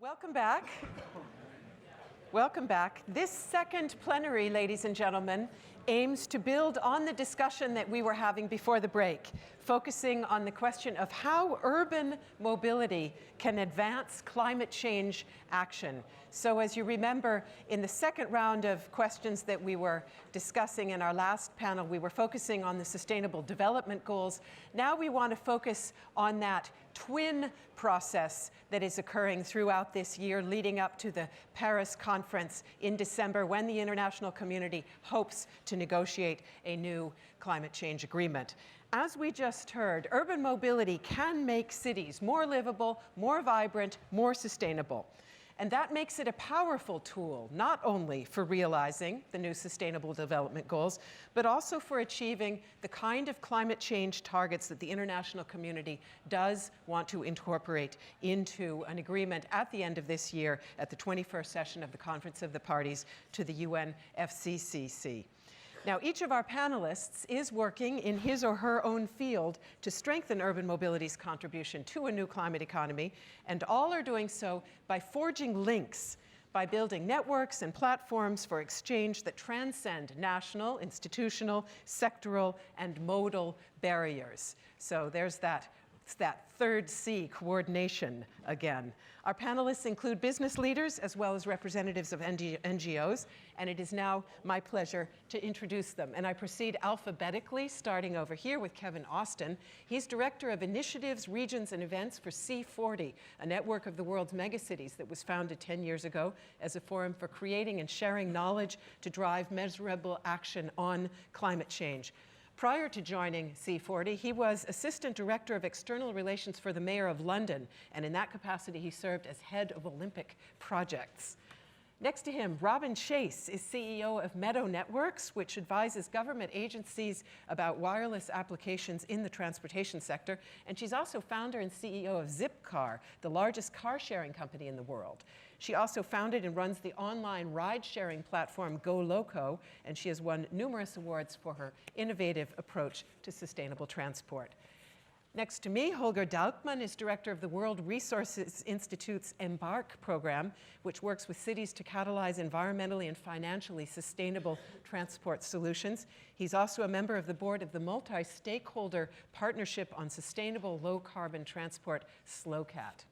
Welcome back. Welcome back. This second plenary, ladies and gentlemen, aims to build on the discussion that we were having before the break, focusing on the question of how urban mobility can advance climate change action. So as you remember, in the second round of questions that we were discussing in our last panel, we were focusing on the Sustainable Development Goals. Now we want to focus on that twin process that is occurring throughout this year leading up to the Paris conference in December, when the international community hopes to negotiate a new climate change agreement. As we just heard, urban mobility can make cities more livable, more vibrant, more sustainable. And that makes it a powerful tool, not only for realizing the new Sustainable Development Goals, but also for achieving the kind of climate change targets that the international community does want to incorporate into an agreement at the end of this year at the 21st session of the Conference of the Parties to the UNFCCC. Now, each of our panelists is working in his or her own field to strengthen urban mobility's contribution to a new climate economy, and all are doing so by forging links, by building networks and platforms for exchange that transcend national, institutional, sectoral, and modal barriers. So there's that third C, coordination again. Our panelists include business leaders as well as representatives of NGOs, and it is now my pleasure to introduce them. And I proceed alphabetically, starting over here with Kevin Austin. He's Director of Initiatives, Regions, and Events for C40, a network of the world's megacities that was founded 10 years ago as a forum for creating and sharing knowledge to drive measurable action on climate change. Prior to joining C40, he was Assistant Director of External Relations for the Mayor of London, and in that capacity he served as Head of Olympic Projects. Next to him, Robin Chase is CEO of Meadow Networks, which advises government agencies about wireless applications in the transportation sector, and she's also founder and CEO of Zipcar, the largest car-sharing company in the world. She also founded and runs the online ride-sharing platform GoLoco, and she has won numerous awards for her innovative approach to sustainable transport. Next to me, Holger Dahlkmann is Director of the World Resources Institute's EMBARK program, which works with cities to catalyze environmentally and financially sustainable transport solutions. He's also a member of the board of the multi-stakeholder Partnership on Sustainable Low-Carbon Transport, SLOCAT.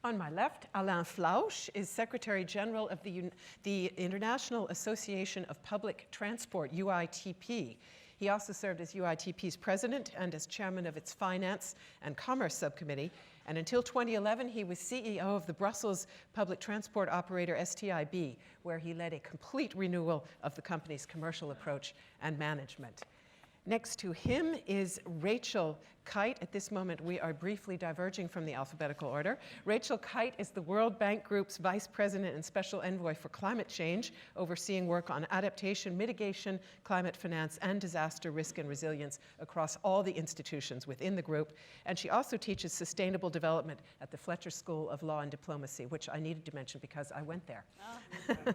On my left, Alain Flausch is Secretary General of the International Association of Public Transport, UITP. He also served as UITP's president and as chairman of its Finance and Commerce Subcommittee. And until 2011, he was CEO of the Brussels public transport operator STIB, where he led a complete renewal of the company's commercial approach and management. Next to him is Rachel Kyte. At this moment, we are briefly diverging from the alphabetical order. Rachel Kyte is the World Bank Group's Vice President and Special Envoy for Climate Change, overseeing work on adaptation, mitigation, climate finance, and disaster risk and resilience across all the institutions within the group. And she also teaches sustainable development at the Fletcher School of Law and Diplomacy, which I needed to mention because I went there. Oh.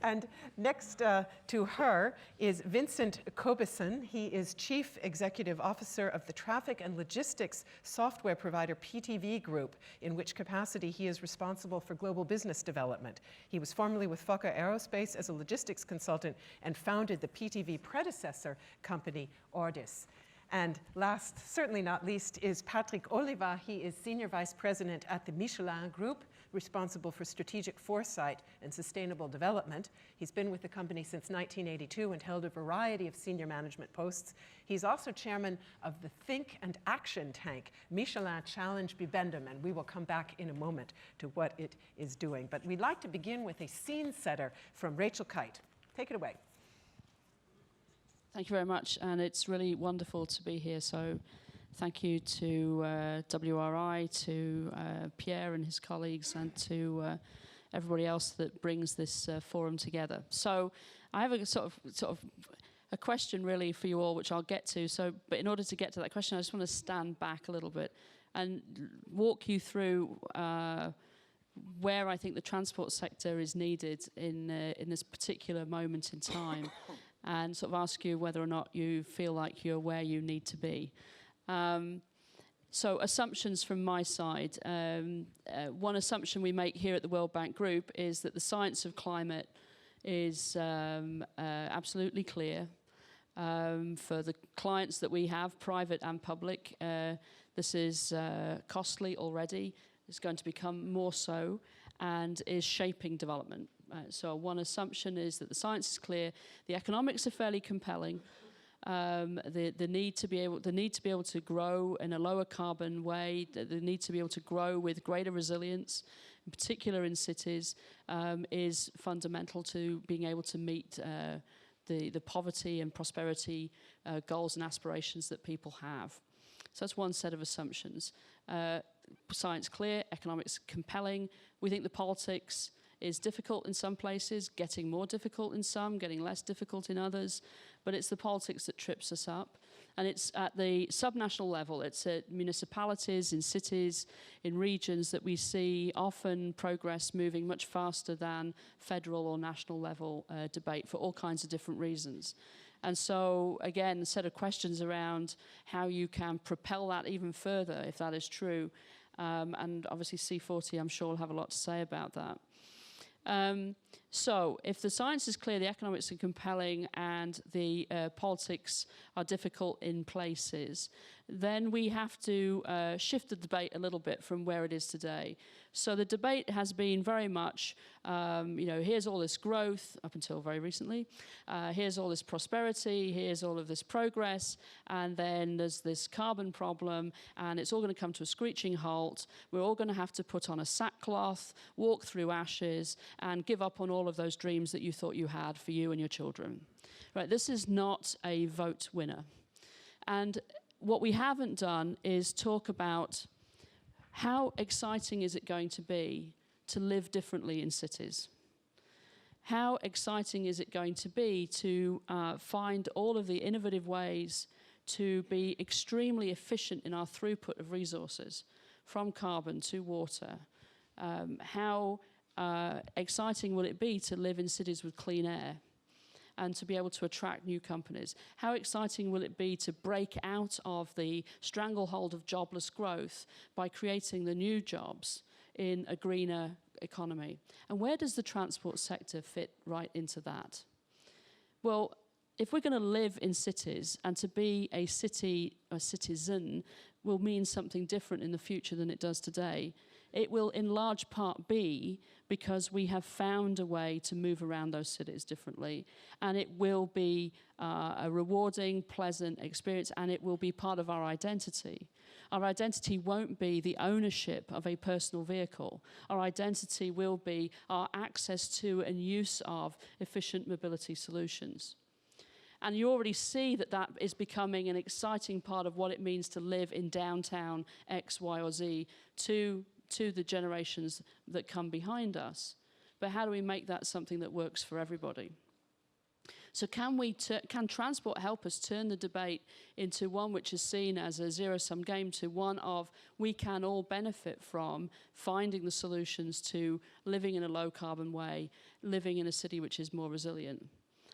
And next to her is Vincent Kobison. He is Chief Executive Officer of the Traffic and Logistics software provider PTV Group, in which capacity he is responsible for global business development. He was formerly with Fokker Aerospace as a logistics consultant and founded the PTV predecessor company, Ordis. And last, certainly not least, is Patrick Oliva. He is Senior Vice President at the Michelin Group, responsible for strategic foresight and sustainable development. He's been with the company since 1982 and held a variety of senior management posts. He's also chairman of the Think and Action Tank, Michelin Challenge Bibendum, and we will come back in a moment to what it is doing. But we'd like to begin with a scene setter from Rachel Kyte. Take it away. Thank you very much, and it's really wonderful to be here. So thank you to WRI, to Pierre and his colleagues, and to everybody else that brings this forum together. So I have a sort of a question really for you all, which I'll get to. But in order to get to that question, I just want to stand back a little bit and walk you through where I think the transport sector is needed in this particular moment in time, and sort of ask you whether or not you feel like you're where you need to be. So assumptions from my side. One assumption we make here at the World Bank Group is that the science of climate is absolutely clear. For the clients that we have, private and public, this is costly already. It's going to become more so and is shaping development. So one assumption is that the science is clear, the economics are fairly compelling, the need to be able to grow in a lower carbon way, the need to be able to grow with greater resilience, in particular in cities, is fundamental to being able to meet the poverty and prosperity goals and aspirations that people have. So that's one set of assumptions. Science clear, economics compelling. We think the politics is difficult in some places, getting more difficult in some, getting less difficult in others, but it's the politics that trips us up. And it's at the subnational level, it's at municipalities, in cities, in regions that we see often progress moving much faster than federal or national level debate for all kinds of different reasons. And so, again, a set of questions around how you can propel that even further, if that is true. And obviously C40, I'm sure, will have a lot to say about that. So if the science is clear, the economics are compelling, and the politics are difficult in places, then we have to shift the debate a little bit from where it is today. So the debate has been very much, here's all this growth up until very recently, here's all this prosperity, here's all of this progress, and then there's this carbon problem, and it's all going to come to a screeching halt. We're all going to have to put on a sackcloth, walk through ashes, and give up on all of those dreams that you thought you had for you and your children. Right? This is not a vote winner. And what we haven't done is talk about how exciting is it going to be to live differently in cities? How exciting is it going to be to find all of the innovative ways to be extremely efficient in our throughput of resources, from carbon to water? How exciting will it be to live in cities with clean air and to be able to attract new companies? How exciting will it be to break out of the stranglehold of jobless growth by creating the new jobs in a greener economy? And where does the transport sector fit right into that? Well, if we're going to live in cities, and to be a citizen will mean something different in the future than it does today, it will in large part be because we have found a way to move around those cities differently, and it will be a rewarding, pleasant experience, and it will be part of our identity. Our identity won't be the ownership of a personal vehicle. Our identity will be our access to and use of efficient mobility solutions. And you already see that that is becoming an exciting part of what it means to live in downtown X, Y, or Z to the generations that come behind us. But how do we make that something that works for everybody? So can transport help us turn the debate into one which is seen as a zero-sum game to one of we can all benefit from finding the solutions to living in a low-carbon way, living in a city which is more resilient?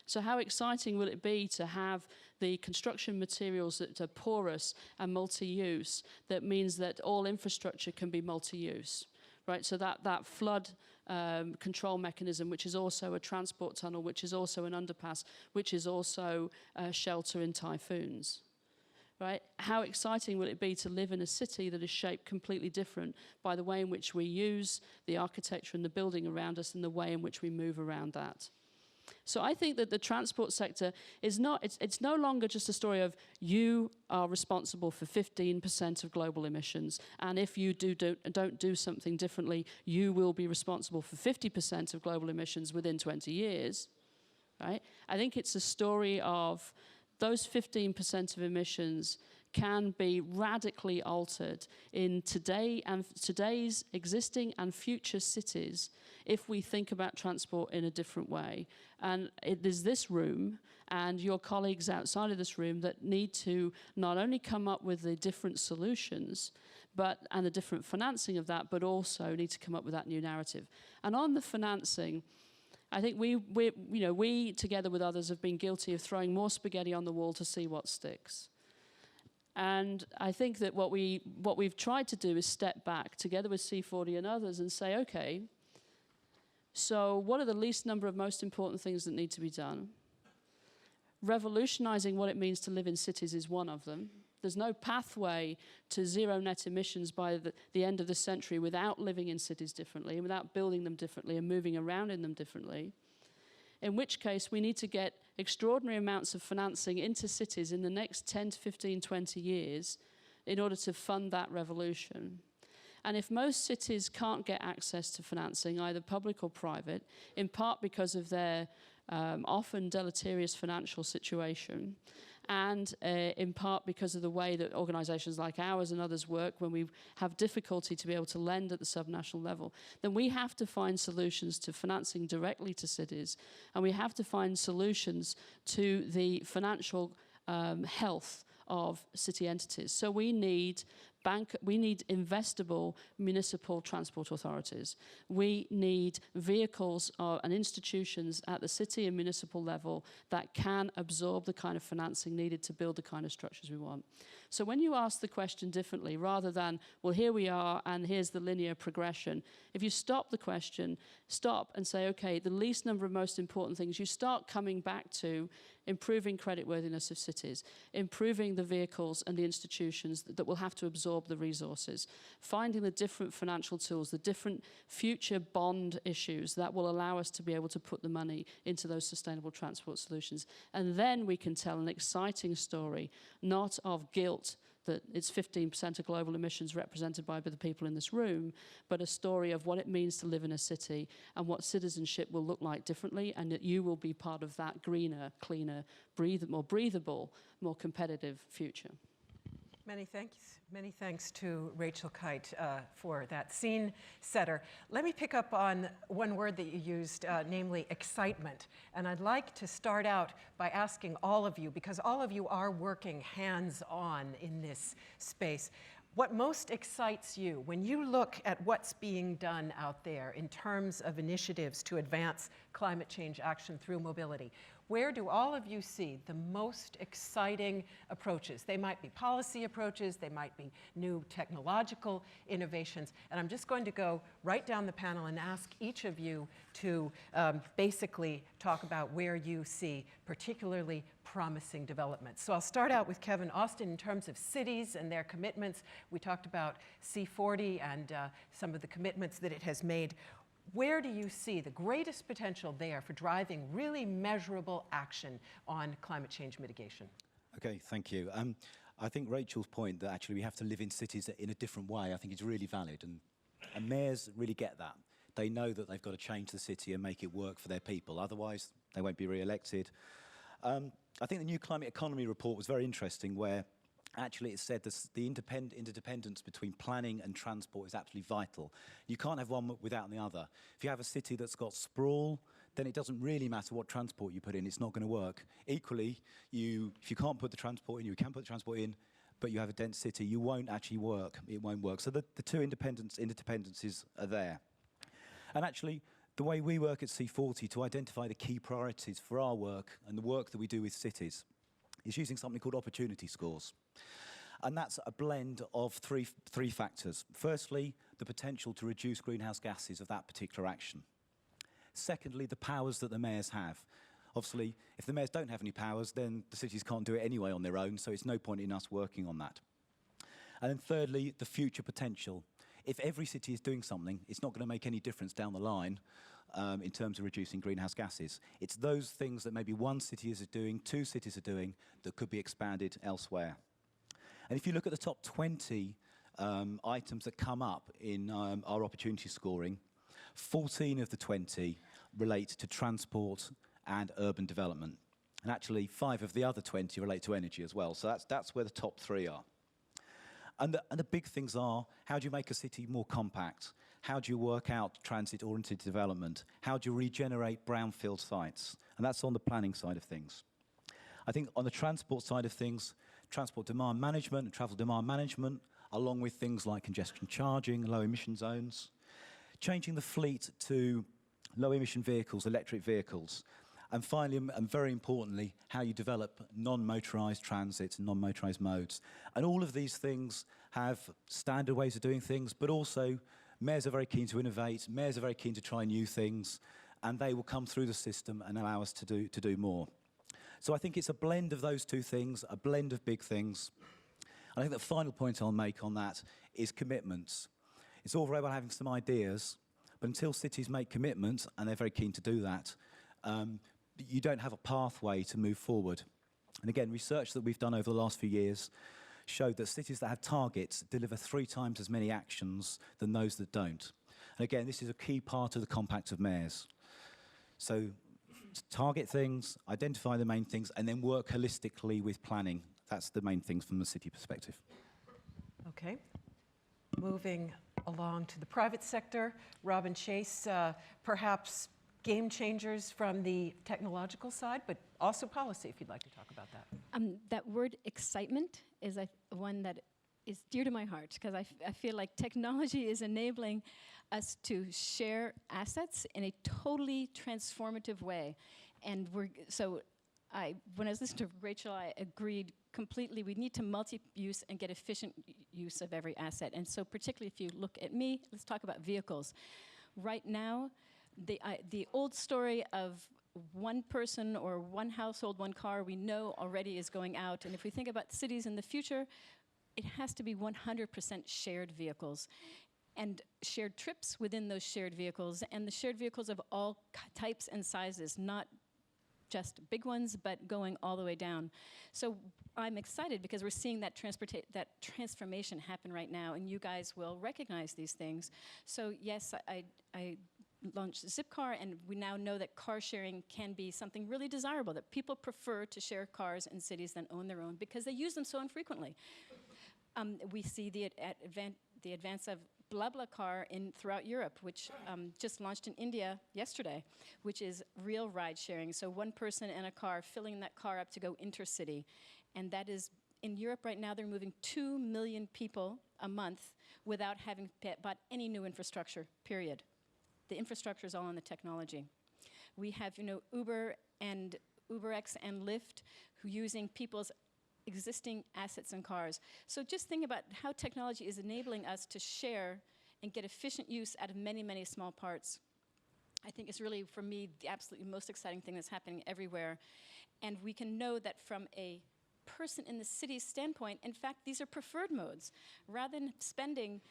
So how exciting will it be to have the construction materials that are porous and multi-use, that means that all infrastructure can be multi-use, right? So that flood control mechanism, which is also a transport tunnel, which is also an underpass, which is also shelter in typhoons, right? How exciting will it be to live in a city that is shaped completely different by the way in which we use the architecture and the building around us and the way in which we move around that? So I think that the transport sector is it's no longer just a story of you are responsible for 15% of global emissions, and if you don't do something differently, you will be responsible for 50% of global emissions within 20 years, right? I think it's a story of those 15% of emissions can be radically altered in today's existing and future cities if we think about transport in a different way. And it is this room and your colleagues outside of this room that need to not only come up with the different solutions and the different financing of that, but also need to come up with that new narrative. And on the financing, I think we together with others have been guilty of throwing more spaghetti on the wall to see what sticks. And I think that what we've tried to do is step back together with C40 and others and say, okay, so what are the least number of most important things that need to be done? Revolutionizing what it means to live in cities is one of them. There's no pathway to zero net emissions by the end of the century without living in cities differently and without building them differently and moving around in them differently. In which case, we need to get extraordinary amounts of financing into cities in the next 10 to 15, 20 years in order to fund that revolution. And if most cities can't get access to financing, either public or private, in part because of their often deleterious financial situation, and in part because of the way that organisations like ours and others work when we have difficulty to be able to lend at the subnational level, then we have to find solutions to financing directly to cities, and we have to find solutions to the financial health of city entities. So we need investable municipal transport authorities. We need vehicles and institutions at the city and municipal level that can absorb the kind of financing needed to build the kind of structures we want. So when you ask the question differently, rather than, well, here we are and here's the linear progression, if you stop the question, stop and say, okay, the least number of most important things, you start coming back to improving creditworthiness of cities, improving the vehicles and the institutions that will have to absorb the resources, finding the different financial tools, the different future bond issues that will allow us to be able to put the money into those sustainable transport solutions. And then we can tell an exciting story, not of guilt that it's 15% of global emissions represented by the people in this room, but a story of what it means to live in a city and what citizenship will look like differently, and that you will be part of that greener, cleaner, more breathable, more competitive future. Many thanks. Many thanks to Rachel Kite for that scene setter. Let me pick up on one word that you used, namely excitement. And I'd like to start out by asking all of you, because all of you are working hands-on in this space, what most excites you when you look at what's being done out there in terms of initiatives to advance climate change action through mobility? Where do all of you see the most exciting approaches? They might be policy approaches, they might be new technological innovations, and I'm just going to go right down the panel and ask each of you to basically talk about where you see particularly promising developments. So I'll start out with Kevin Austin in terms of cities and their commitments. We talked about C40 and some of the commitments that it has made. Where do you see the greatest potential there for driving really measurable action on climate change mitigation? Okay, thank you. I think Rachel's point that actually we have to live in cities in a different way, I think is really valid. And mayors really get that. They know that they've got to change the city and make it work for their people. Otherwise, they won't be re-elected. I think the new climate economy report was very interesting, where actually it said the interdependence between planning and transport is absolutely vital. You can't have one without the other. If you have a city that's got sprawl, then it doesn't really matter what transport you put in, it's not going to work. Equally, if you can't put the transport in, you can put the transport in, but you have a dense city, you won't actually work. It won't work. So the two interdependencies are there. And actually, the way we work at C40 to identify the key priorities for our work and the work that we do with cities is using something called opportunity scores. And that's a blend of three factors. Firstly, the potential to reduce greenhouse gases of that particular action. Secondly, the powers that the mayors have. Obviously, if the mayors don't have any powers, then the cities can't do it anyway on their own, so it's no point in us working on that. And then thirdly, the future potential. If every city is doing something, it's not going to make any difference down the line in terms of reducing greenhouse gases. It's those things that maybe one city is doing, two cities are doing, that could be expanded elsewhere. And if you look at the top 20 items that come up in our opportunity scoring, 14 of the 20 relate to transport and urban development. And actually, 5 of the other 20 relate to energy as well. So that's where the top 3 are. And the big things are, how do you make a city more compact? How do you work out transit-oriented development? How do you regenerate brownfield sites? And that's on the planning side of things. I think on the transport side of things, transport demand management and travel demand management, along with things like congestion charging, low emission zones, changing the fleet to low emission vehicles, electric vehicles. And finally, and very importantly, how you develop non-motorised transit and non-motorised modes. And all of these things have standard ways of doing things, but also mayors are very keen to innovate, mayors are very keen to try new things, and they will come through the system and allow us to do more. So I think it's a blend of those two things, a blend of big things. And I think the final point I'll make on that is commitments. It's all very well having some ideas, but until cities make commitments, and they're very keen to do that, you don't have a pathway to move forward. And again, research that we've done over the last few years showed that cities that have targets deliver 3 times as many actions than those that don't. And again, this is a key part of the Compact of Mayors. So target things, identify the main things, and then work holistically with planning. That's the main things from the city perspective. Okay. Moving along to the private sector, Robin Chase, perhaps game changers from the technological side, but also policy, if you'd like to talk about that. That word excitement is one that is dear to my heart, because I feel like technology is enabling us to share assets in a totally transformative way. And when I was listening to Rachel, I agreed completely. We need to multi-use and get efficient use of every asset. And so particularly if you look at me, let's talk about vehicles. Right now, the old story of one person or one household, one car, we know already is going out. And if we think about cities in the future, it has to be 100% shared vehicles and shared trips within those shared vehicles, and the shared vehicles of all types and sizes, not just big ones, but going all the way down. So I'm excited because we're seeing that transformation happen right now, and you guys will recognize these things. So yes, I launched Zipcar, and we now know that car sharing can be something really desirable, that people prefer to share cars in cities than own their own because they use them so infrequently. We see the advance of BlaBlaCar throughout Europe, which just launched in India yesterday, which is real ride sharing. So one person in a car filling that car up to go intercity. And that is, in Europe right now, they're moving 2 million people a month without having bought any new infrastructure, period. The infrastructure is all in the technology. We have, Uber and UberX and Lyft who using people's existing assets and cars. So just think about how technology is enabling us to share and get efficient use out of many, many small parts. I think it's really, for me, the absolutely most exciting thing that's happening everywhere. And we can know that from a person in the city's standpoint, in fact, these are preferred modes. Rather than spending,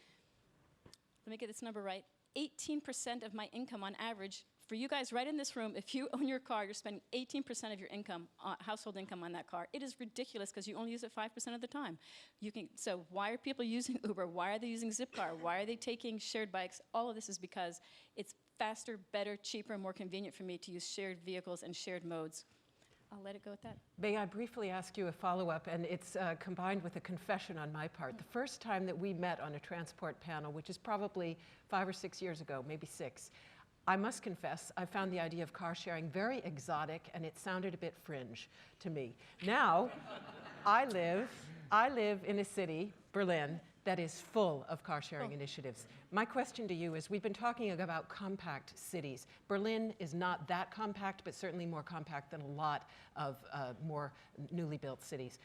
let me get this number right, 18% of my income on average. For you guys right in this room, if you own your car, you're spending 18% of your income, household income on that car. It is ridiculous because you only use it 5% of the time. So why are people using Uber? Why are they using Zipcar? Why are they taking shared bikes? All of this is because it's faster, better, cheaper, more convenient for me to use shared vehicles and shared modes. I'll let it go at that. May I briefly ask you a follow-up, and it's combined with a confession on my part. The first time that we met on a transport panel, which is probably 5 or 6 years ago, maybe 6, I must confess, I found the idea of car sharing very exotic, and it sounded a bit fringe to me. Now, I live in a city, Berlin, that is full of car sharing initiatives. My question to you is, we've been talking about compact cities. Berlin is not that compact, but certainly more compact than a lot of more newly built cities.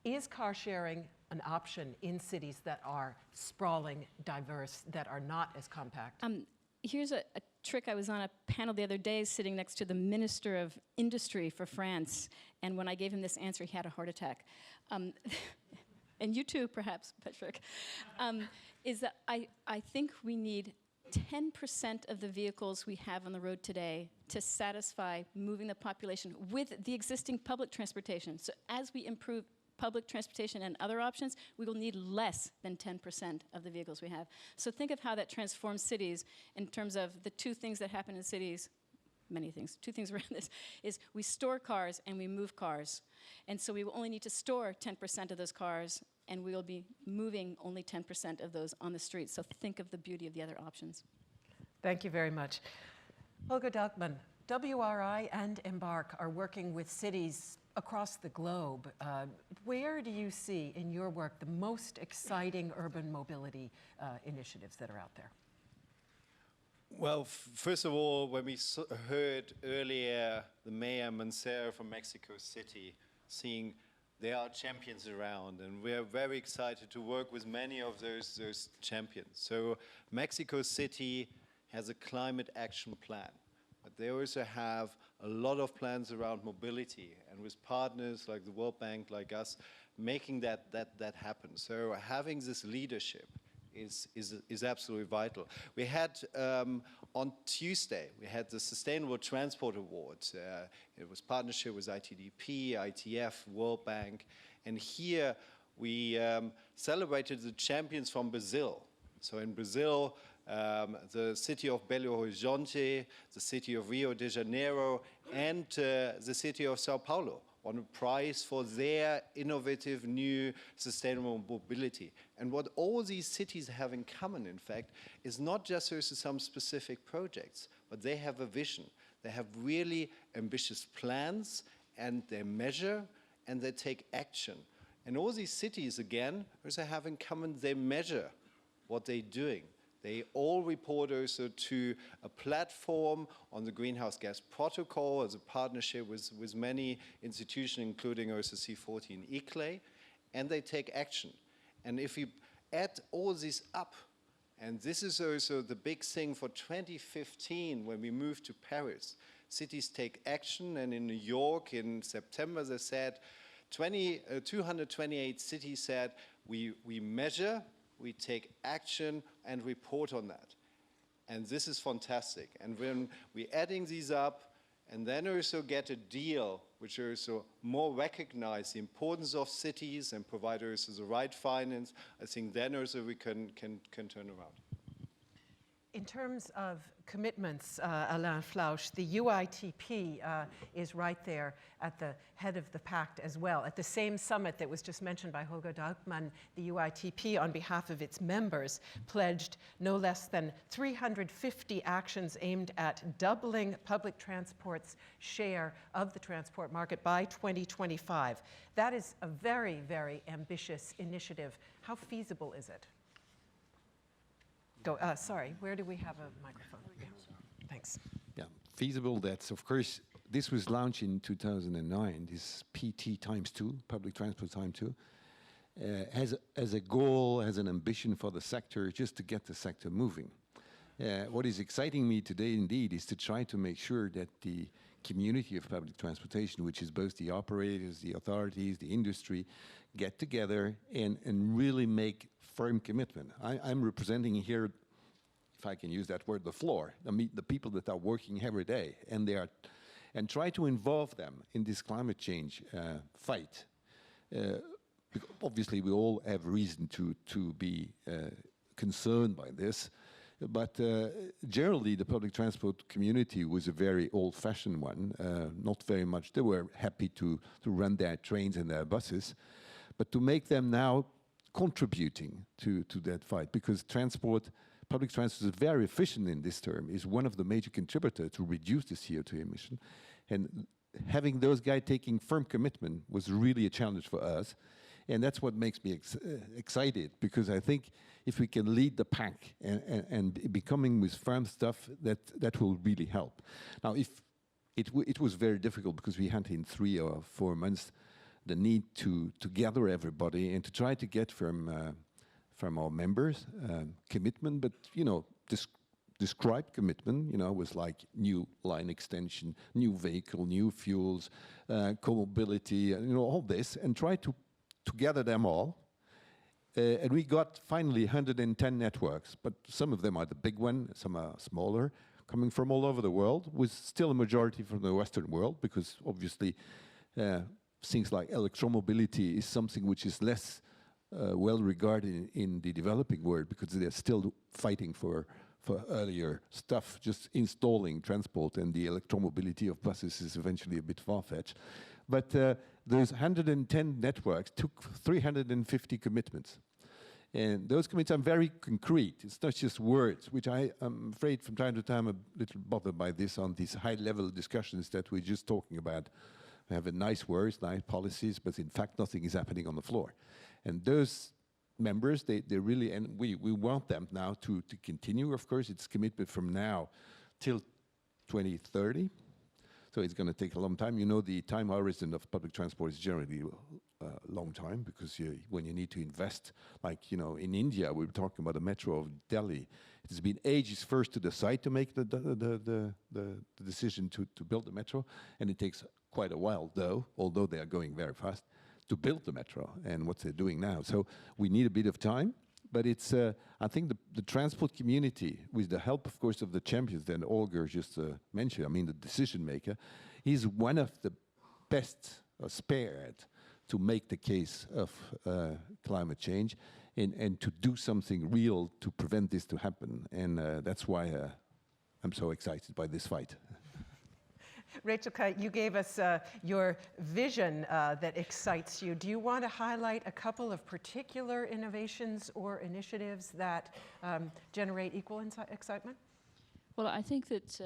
Is car sharing an option in cities that are sprawling, diverse, that are not as compact? Here's a trick. I was on a panel the other day sitting next to the Minister of Industry for France, and when I gave him this answer, he had a heart attack. And you too, perhaps, Patrick, is that I think we need 10% of the vehicles we have on the road today to satisfy moving the population with the existing public transportation. So as we improve public transportation and other options, we will need less than 10% of the vehicles we have. So think of how that transforms cities in terms of the 2 things that happen in cities, many things, 2 things around this, is we store cars and we move cars. And so we will only need to store 10% of those cars, and we will be moving only 10% of those on the street. So think of the beauty of the other options. Thank you very much. Holger Dahlkmann, WRI and Embark are working with cities across the globe. Where do you see in your work the most exciting urban mobility initiatives that are out there? Well, first of all, when we heard earlier the Mayor Mancera from Mexico City seeing there are champions around, and we're very excited to work with many of those champions. So Mexico City has a climate action plan, but they also have a lot of plans around mobility, and with partners like the World Bank, like us, making that happen. So having this leadership is absolutely vital. We had on Tuesday, we had the Sustainable Transport Awards. It was partnership with ITDP, ITF, World Bank, and here we celebrated the champions from Brazil. So in Brazil, the city of Belo Horizonte, the city of Rio de Janeiro, and the city of Sao Paulo won a prize for their innovative new sustainable mobility. And what all these cities have in common, in fact, is not just some specific projects, but they have a vision. They have really ambitious plans, and they measure, and they take action. And all these cities, again, also have in common, they measure what they're doing. They all report also to a platform on the Greenhouse Gas Protocol as a partnership with many institutions, including also C40 and ICLEI, and they take action. And if you add all this up, and this is also the big thing for 2015 when we moved to Paris, cities take action, and in New York in September they said, 228 cities said, we measure, we take action and report on that. And this is fantastic. And when we're adding these up and then also get a deal which also more recognize the importance of cities and provide also the right finance, I think then also we can turn around. In terms of commitments, Alain Flausch, the UITP is right there at the head of the pact as well. At the same summit that was just mentioned by Holger Daukmann, the UITP, on behalf of its members, pledged no less than 350 actions aimed at doubling public transport's share of the transport market by 2025. That is a very, very ambitious initiative. How feasible is it? Sorry, where do we have a microphone? Yeah. Thanks. Yeah, feasible. That's, of course, this was launched in 2009, this PT ×2, public transport ×2, has a goal, has an ambition for the sector, just to get the sector moving. What is exciting me today, indeed, is to try to make sure that the community of public transportation, which is both the operators, the authorities, the industry, get together and really make firm commitment. I'm representing here, if I can use that word, the floor. I mean, the people that are working every day, and try to involve them in this climate change fight. Obviously, we all have reason to be concerned by this, but generally, the public transport community was a very old-fashioned one. Not very much. They were happy to run their trains and their buses, but to make them now contributing to that fight, because public transport is very efficient in this term, is one of the major contributors to reduce the CO2 emission. And having those guys taking firm commitment was really a challenge for us. And that's what makes me excited, because I think if we can lead the pack and becoming with firm stuff, that will really help. Now, if it was very difficult, because we had in 3 or 4 months the need to gather everybody and to try to get from our members commitment, but described commitment, was like new line extension, new vehicle, new fuels, co-mobility, all this, and try to gather them all. And we got finally 110 networks, but some of them are the big one, some are smaller, coming from all over the world, with still a majority from the Western world, because obviously things like electromobility is something which is less well regarded in the developing world, because they're still fighting for earlier stuff. Just installing transport and the electromobility of buses is eventually a bit far-fetched. But those 110 networks took 350 commitments. And those commitments are very concrete. It's not just words, which I am afraid from time to time a little bothered by this on these high-level discussions that we're just talking about. We have nice words, nice policies, but in fact nothing is happening on the floor. And those members, they really, and we want them now to continue. Of course, it's commitment from now till 2030. So it's going to take a long time. You know, the time horizon of public transport is generally a long time, because when you need to invest, like, you know, in India, we were talking about the metro of Delhi. It has been ages first to decide to make the decision to build the metro, and it takes quite a while, although they are going very fast, to build the metro and what they're doing now. So we need a bit of time. But it's, I think the transport community, with the help, of course, of the champions that Olga just mentioned, I mean, the decision maker, is one of the best spared to make the case of climate change and to do something real to prevent this to happen. And that's why I'm so excited by this fight. Rachel Kyte, you gave us your vision that excites you. Do you want to highlight a couple of particular innovations or initiatives that generate equal excitement? Well, I think that,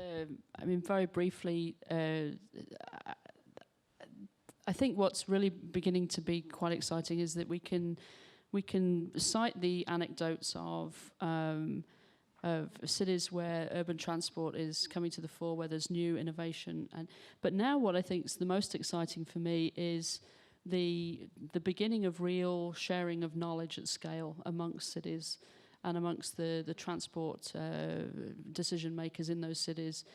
I mean, very briefly, I think what's really beginning to be quite exciting is that we can cite the anecdotes of cities where urban transport is coming to the fore, where there's new innovation. But now what I think is the most exciting for me is the beginning of real sharing of knowledge at scale amongst cities and amongst the transport decision makers in those cities.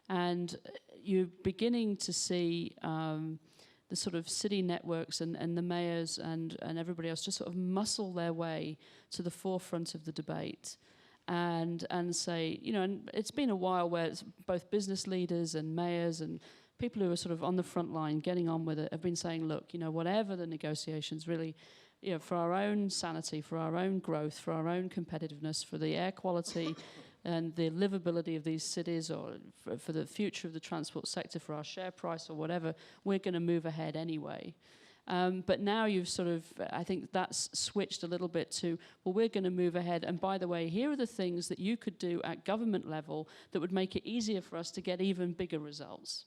And you're beginning to see the sort of city networks and the mayors and everybody else just sort of muscle their way to the forefront of the debate. And say, you know, and it's been a while where it's both business leaders and mayors and people who are sort of on the front line getting on with it have been saying, look, you know, whatever the negotiations, really, you know, for our own sanity, for our own growth, for our own competitiveness, for the air quality and the livability of these cities, or for the future of the transport sector, for our share price or whatever, we're going to move ahead anyway. But now you've sort of, I think that's switched a little bit to, well, we're going to move ahead. And by the way, here are the things that you could do at government level that would make it easier for us to get even bigger results.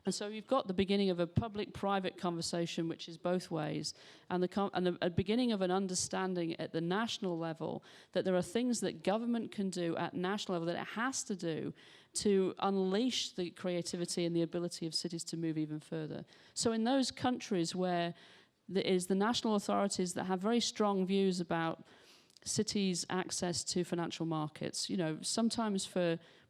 And so you've got the beginning of a public-private conversation, which is both ways, and the beginning of an understanding at the national level that there are things that government can do at national level that it has to do to unleash the creativity and the ability of cities to move even further. So in those countries where there is the national authorities that have very strong views about cities' access to financial markets, you know, sometimes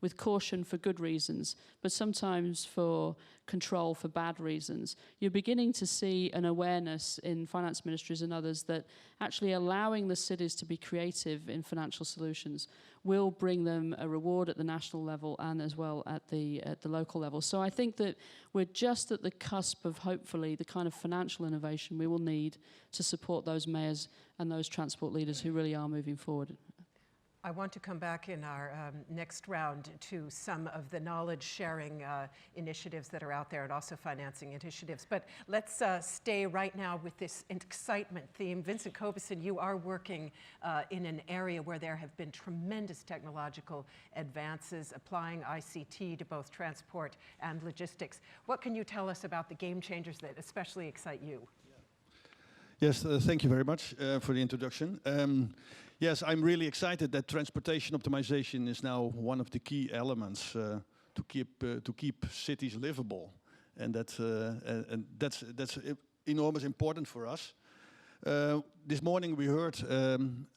with caution for good reasons, but sometimes for control for bad reasons, you're beginning to see an awareness in finance ministries and others that actually allowing the cities to be creative in financial solutions will bring them a reward at the national level and as well at the local level. So I think that we're just at the cusp of hopefully the kind of financial innovation we will need to support those mayors and those transport leaders who really are moving forward. I want to come back in our next round to some of the knowledge sharing initiatives that are out there and also financing initiatives. But let's stay right now with this excitement theme. Vincent Kobusin, you are working in an area where there have been tremendous technological advances, applying ICT to both transport and logistics. What can you tell us about the game changers that especially excite you? Yes, thank you very much for the introduction. Yes, I'm really excited that transportation optimization is now one of the key elements to keep cities livable, and that's enormous important for us. This morning we heard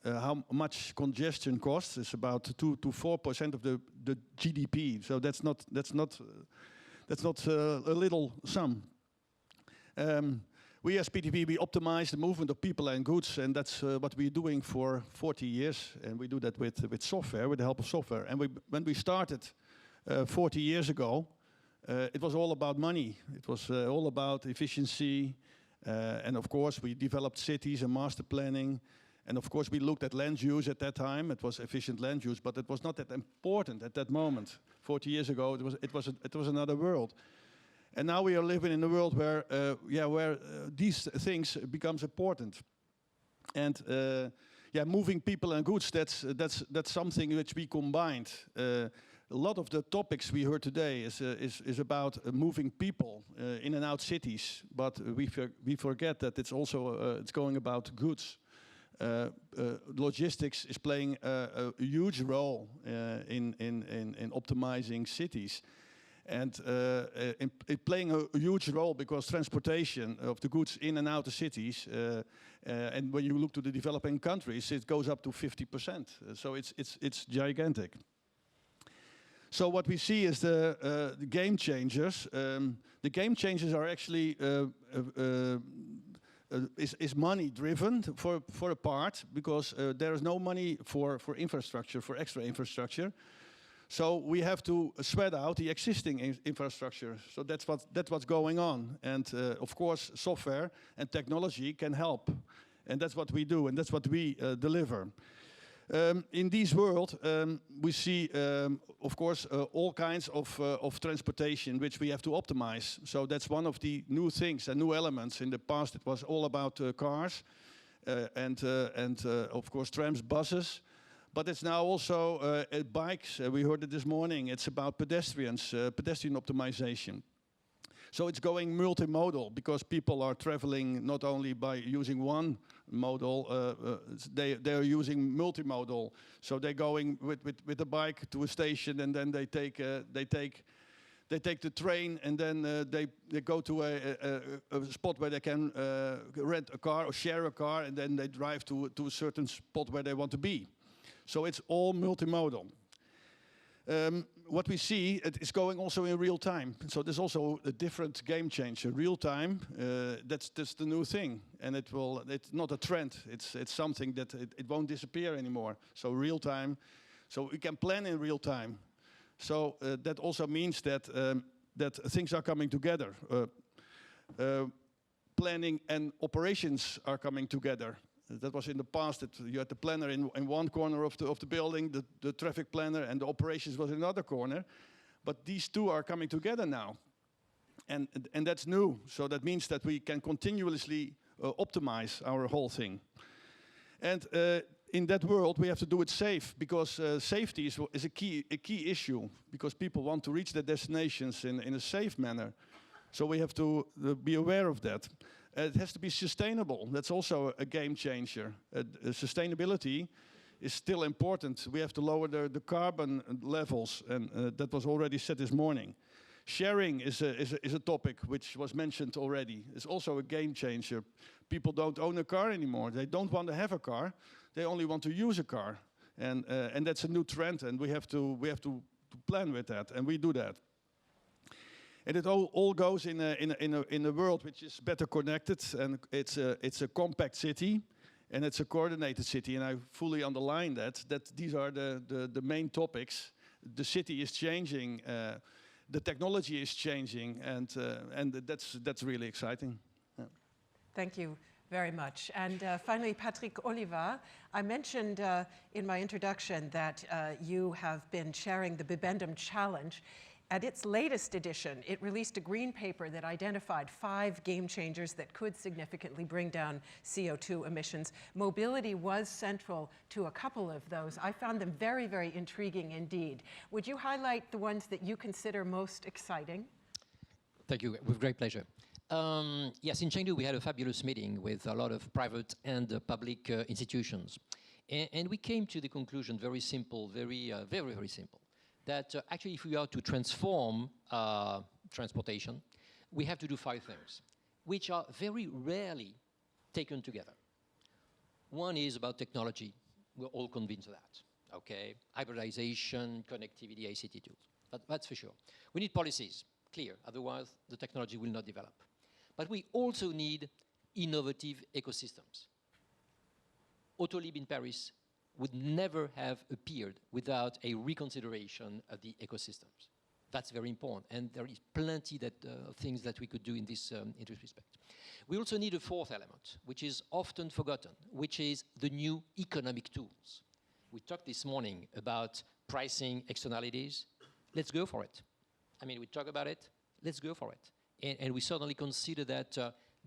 how much congestion costs. It's about 2 to 4% of the GDP. So that's not a little sum. We as PTV, we optimize the movement of people and goods, and that's what we're doing for 40 years, and we do that with software, with the help of software. And when we started 40 years ago, it was all about money. It was all about efficiency, and of course we developed cities and master planning, and of course we looked at land use at that time. It was efficient land use, but it was not that important at that moment. 40 years ago, it was another world. And now we are living in a world where, these things becomes important. And moving people and goods, that's something which we combined. A lot of the topics we heard today is about moving people in and out cities, but we forget that it's also it's going about goods. logistics is playing a huge role in optimizing cities. And it playing a huge role because transportation of the goods in and out of cities, and when you look to the developing countries, it goes up to 50%. So it's gigantic. So what we see is the game changers. The game changers are actually is money driven for a part, because there is no money for infrastructure, for extra infrastructure. So we have to spread out the existing infrastructure. So that's what's going on. And of course, software and technology can help. And that's what we do, and that's what we deliver. In this world, we see, of course, all kinds of transportation which we have to optimize. So that's one of the new things and new elements. In the past, it was all about cars and of course, trams, buses. But it's now also bikes. We heard it this morning. It's about pedestrians, pedestrian optimization. So it's going multimodal, because people are traveling not only by using one modal, they're using multimodal. So they're going with a bike to a station, and then they take the train, and then they go to a spot where they can rent a car or share a car, and then they drive to a certain spot where they want to be. So it's all multimodal. What we see, it is going also in real time. So there's also a different game changer. Real time, that's the new thing, and it's not a trend. It's something that it won't disappear anymore. So real time, so we can plan in real time. So that also means that that things are coming together. Planning and operations are coming together. That was in the past, that you had the planner in one corner of the building, the traffic planner, and the operations was in another corner. But these two are coming together now. And that's new. So that means that we can continuously optimize our whole thing. And in that world, we have to do it safe, because safety is a key issue, because people want to reach their destinations in a safe manner. So we have to be aware of that. It has to be sustainable. That's also a game changer. Sustainability is still important. We have to lower the carbon levels, and that was already said this morning. Sharing is a topic which was mentioned already. It's also a game changer. People don't own a car anymore. They don't want to have a car. They only want to use a car, and that's a new trend. And we have to plan with that, and we do that. And it all goes in a world which is better connected, and it's a compact city, and it's a coordinated city. And I fully underline that these are the main topics. The city is changing, the technology is changing, and that's really exciting. Yeah. Thank you very much. And finally, Patrick Oliva, I mentioned in my introduction that you have been chairing the Bibendum Challenge. At its latest edition, it released a green paper that identified 5 game changers that could significantly bring down CO2 emissions. Mobility was central to a couple of those. I found them very, very intriguing indeed. Would you highlight the ones that you consider most exciting? Thank you, with great pleasure. Yes, in Chengdu we had a fabulous meeting with a lot of private and public institutions. And we came to the conclusion, very simple, very simple, that actually if we are to transform transportation, we have to do 5 things, which are very rarely taken together. One is about technology. We're all convinced of that, okay? Hybridization, connectivity, ICT tools, that's for sure. We need policies, clear, otherwise the technology will not develop. But we also need innovative ecosystems. Autolib in Paris would never have appeared without a reconsideration of the ecosystems. That's very important, and there is plenty of things that we could do in this respect. We also need a 4th element, which is often forgotten, which is the new economic tools. We talked this morning about pricing externalities. Let's go for it. I mean, we talk about it, let's go for it. And we certainly consider that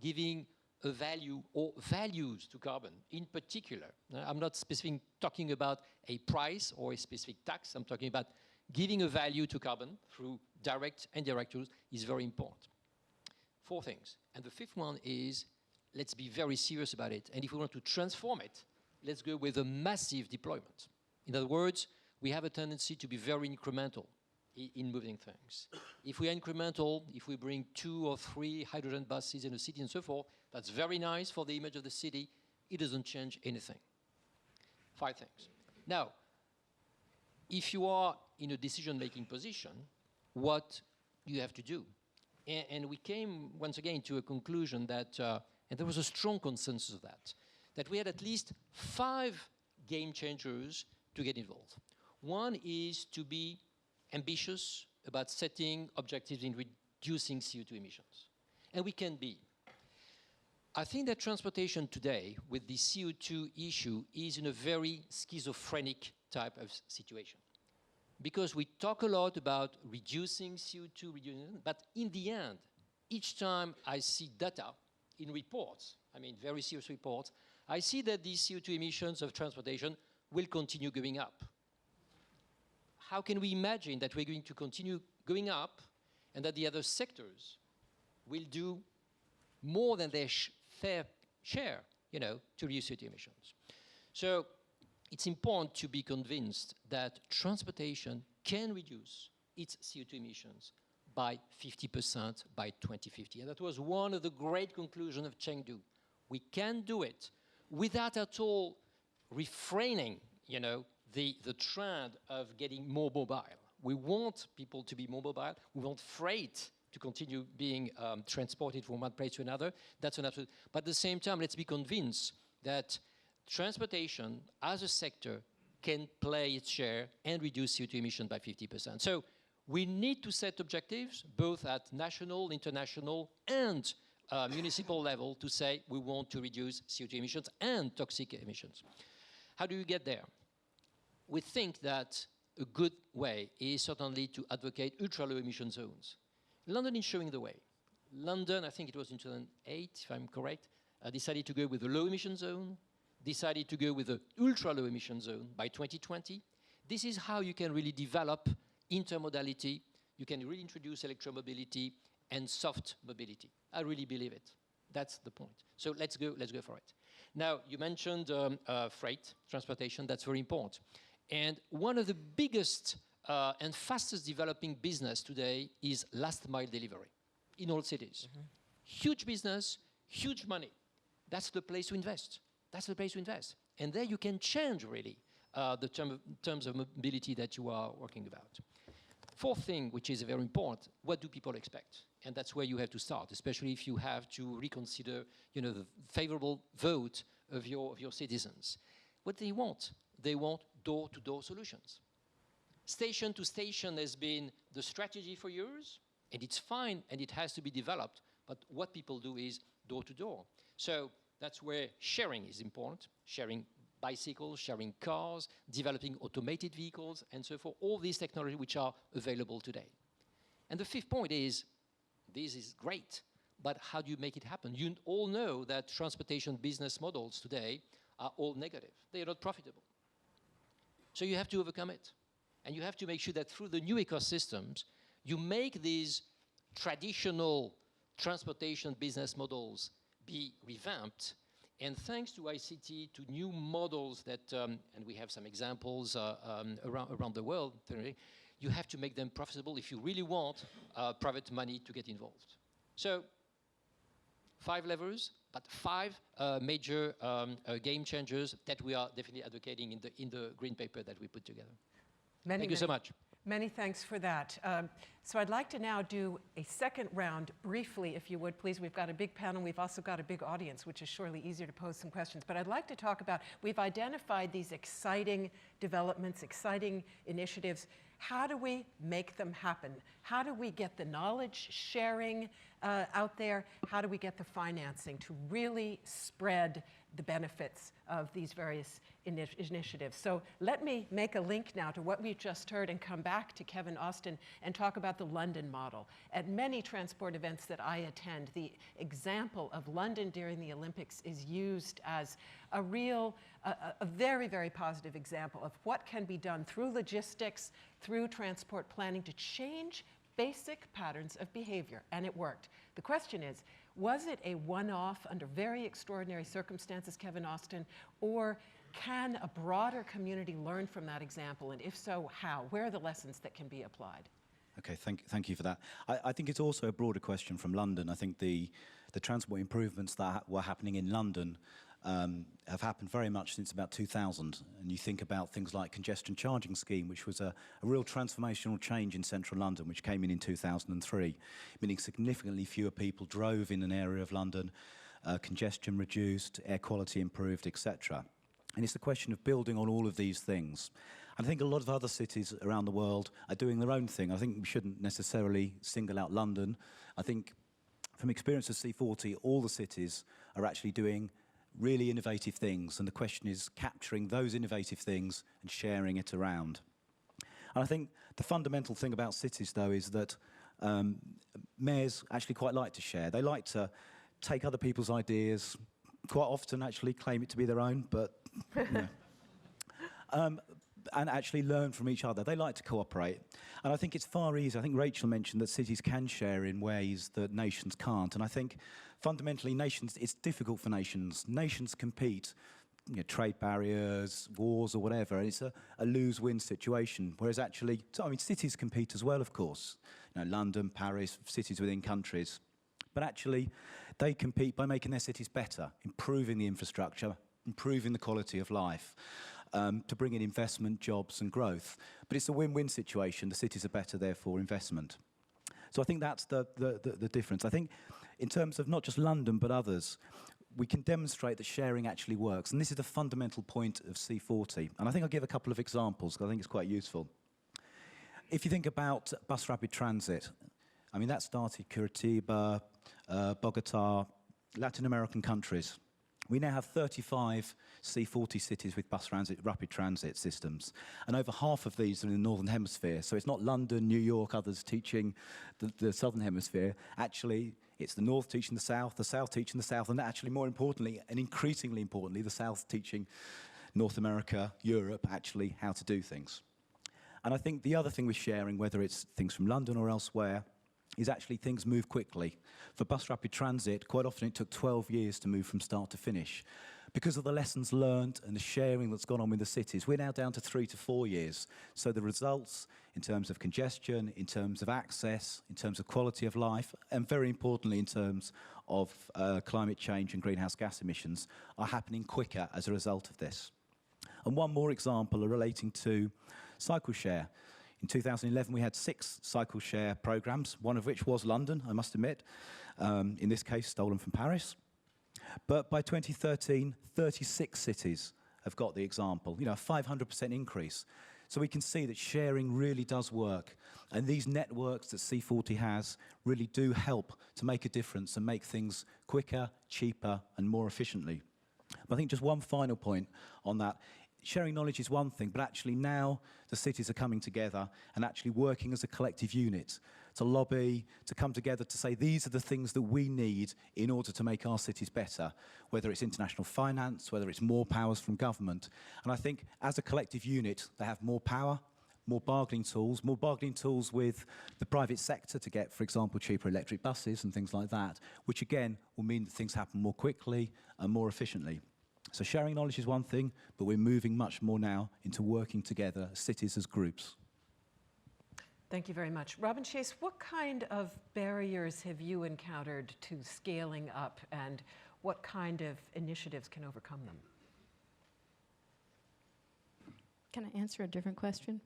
giving a value or values to carbon in particular. I'm not specifically talking about a price or a specific tax. I'm talking about giving a value to carbon through direct and indirect tools is very important. 4 things. And the 5th one is, let's be very serious about it. And if we want to transform it, let's go with a massive deployment. In other words, we have a tendency to be very incremental in moving things. If we are incremental, if we bring 2 or 3 hydrogen buses in a city and so forth, that's very nice for the image of the city. It doesn't change anything. 5 things. Now, if you are in a decision-making position, what you have to do? And we came, once again, to a conclusion that, and there was a strong consensus of that we had at least 5 game changers to get involved. One is to be ambitious about setting objectives in reducing CO2 emissions. And we can be. I think that transportation today, with the CO2 issue, is in a very schizophrenic type of situation. Because we talk a lot about reducing CO2, but in the end, each time I see data in reports, I mean very serious reports, I see that the CO2 emissions of transportation will continue going up. How can we imagine that we're going to continue going up and that the other sectors will do more than their fair share, to reduce CO2 emissions? So it's important to be convinced that transportation can reduce its CO2 emissions by 50% by 2050. And that was one of the great conclusions of Chengdu. We can do it without at all refraining, the trend of getting more mobile. We want people to be more mobile. We want freight to continue being transported from one place to another. That's an absolute. But at the same time, let's be convinced that transportation as a sector can play its share and reduce CO2 emissions by 50%. So we need to set objectives, both at national, international, and municipal level, to say we want to reduce CO2 emissions and toxic emissions. How do you get there? We think that a good way is certainly to advocate ultra-low emission zones. London is showing the way. London, I think it was in 2008, if I'm correct, decided to go with a low emission zone, decided to go with an ultra-low emission zone by 2020. This is how you can really develop intermodality. You can really introduce electromobility and soft mobility. I really believe it. That's the point. So let's go for it. Now, you mentioned freight, transportation. That's very important. And one of the biggest and fastest developing business today is last mile delivery in all cities. Mm-hmm. Huge business, huge money. That's the place to invest. That's the place to invest. And there you can change really the terms of mobility that you are working about. 4th thing, which is very important, what do people expect? And that's where you have to start, especially if you have to reconsider, the favorable vote of your citizens. What they want door-to-door solutions. Station to station has been the strategy for years, and it's fine, and it has to be developed, but what people do is door-to-door. So that's where sharing is important, sharing bicycles, sharing cars, developing automated vehicles, and so forth, all these technologies which are available today. And the 5th point is, this is great, but how do you make it happen? You all know that transportation business models today are all negative. They are not profitable. So you have to overcome it. And you have to make sure that through the new ecosystems, you make these traditional transportation business models be revamped. And thanks to ICT, to new models that, and we have some examples around the world, you have to make them profitable if you really want private money to get involved. So 5 levers, but 5 major game changers that we are definitely advocating in the green paper that we put together. Thank you so much. Many thanks for that. So I'd like to now do a second round briefly, if you would, please. We've got a big panel. We've also got a big audience, which is surely easier to pose some questions. But I'd like to talk about, we've identified these exciting developments, exciting initiatives. How do we make them happen? How do we get the knowledge sharing out there? How do we get the financing to really spread the benefits of these various initiatives? So let me make a link now to what we've just heard and come back to Kevin Austin and talk about the London model. At many transport events that I attend, the example of London during the Olympics is used as a real, a very, very positive example of what can be done through logistics, through transport planning to change basic patterns of behavior, and it worked. The question is, Was it a one-off under very extraordinary circumstances, Kevin Austin, or can a broader community learn from that example? And if so, how? Where are the lessons that can be applied? Okay, thank you for that. I think it's also a broader question from London. I think the transport improvements that were happening in London have happened very much since about 2000. And you think about things like congestion charging scheme, which was a real transformational change in central London, which came in 2003, meaning significantly fewer people drove in an area of London, congestion reduced, air quality improved, etc. And it's the question of building on all of these things. And I think a lot of other cities around the world are doing their own thing. I think we shouldn't necessarily single out London. I think from experience of C40, all the cities are actually doing really innovative things. And the question is capturing those innovative things and sharing it around. And I think the fundamental thing about cities, though, is that mayors actually quite like to share. They like to take other people's ideas, quite often actually claim it to be their own, but you know. And actually learn from each other. They like to cooperate. And I think it's far easier. I think Rachel mentioned that cities can share in ways that nations can't. And I think fundamentally it's difficult for nations. Nations compete, you know, trade barriers, wars or whatever, and it's a lose-win situation. Whereas actually, cities compete as well, of course. You know, London, Paris, cities within countries. But actually, they compete by making their cities better, improving the infrastructure, improving the quality of life. To bring in investment, jobs and growth. But it's a win-win situation. The cities are better, therefore, investment. So I think that's the difference. I think in terms of not just London, but others, we can demonstrate that sharing actually works. And this is the fundamental point of C40. And I think I'll give a couple of examples, because I think it's quite useful. If you think about bus rapid transit, I mean, that started Curitiba, Bogota, Latin American countries. We now have 35 C40 cities with rapid transit systems. And over half of these are in the Northern Hemisphere. So it's not London, New York, others teaching the Southern Hemisphere. Actually, it's the North teaching the South teaching the South, and actually more importantly, and increasingly importantly, the South teaching North America, Europe, actually how to do things. And I think the other thing with sharing, whether it's things from London or elsewhere, is actually things move quickly. For bus rapid transit, quite often it took 12 years to move from start to finish. Because of the lessons learned and the sharing that's gone on with the cities, we're now down to 3 to 4 years. So the results in terms of congestion, in terms of access, in terms of quality of life, and very importantly in terms of climate change and greenhouse gas emissions are happening quicker as a result of this. And one more example relating to cycle share. In 2011, we had 6 cycle share programs, one of which was London, I must admit, in this case stolen from Paris. But by 2013, 36 cities have got the example, you know, a 500% increase. So we can see that sharing really does work. And these networks that C40 has really do help to make a difference and make things quicker, cheaper, and more efficiently. But I think just one final point on that. Sharing knowledge is one thing, but actually now the cities are coming together and actually working as a collective unit to lobby, to come together to say these are the things that we need in order to make our cities better, whether it's international finance, whether it's more powers from government. And I think as a collective unit, they have more power, more bargaining tools with the private sector to get, for example, cheaper electric buses and things like that, which again will mean that things happen more quickly and more efficiently. So sharing knowledge is one thing, but we're moving much more now into working together, cities as groups. Thank you very much. Robin Chase, what kind of barriers have you encountered to scaling up, and what kind of initiatives can overcome them? Can I answer a different question?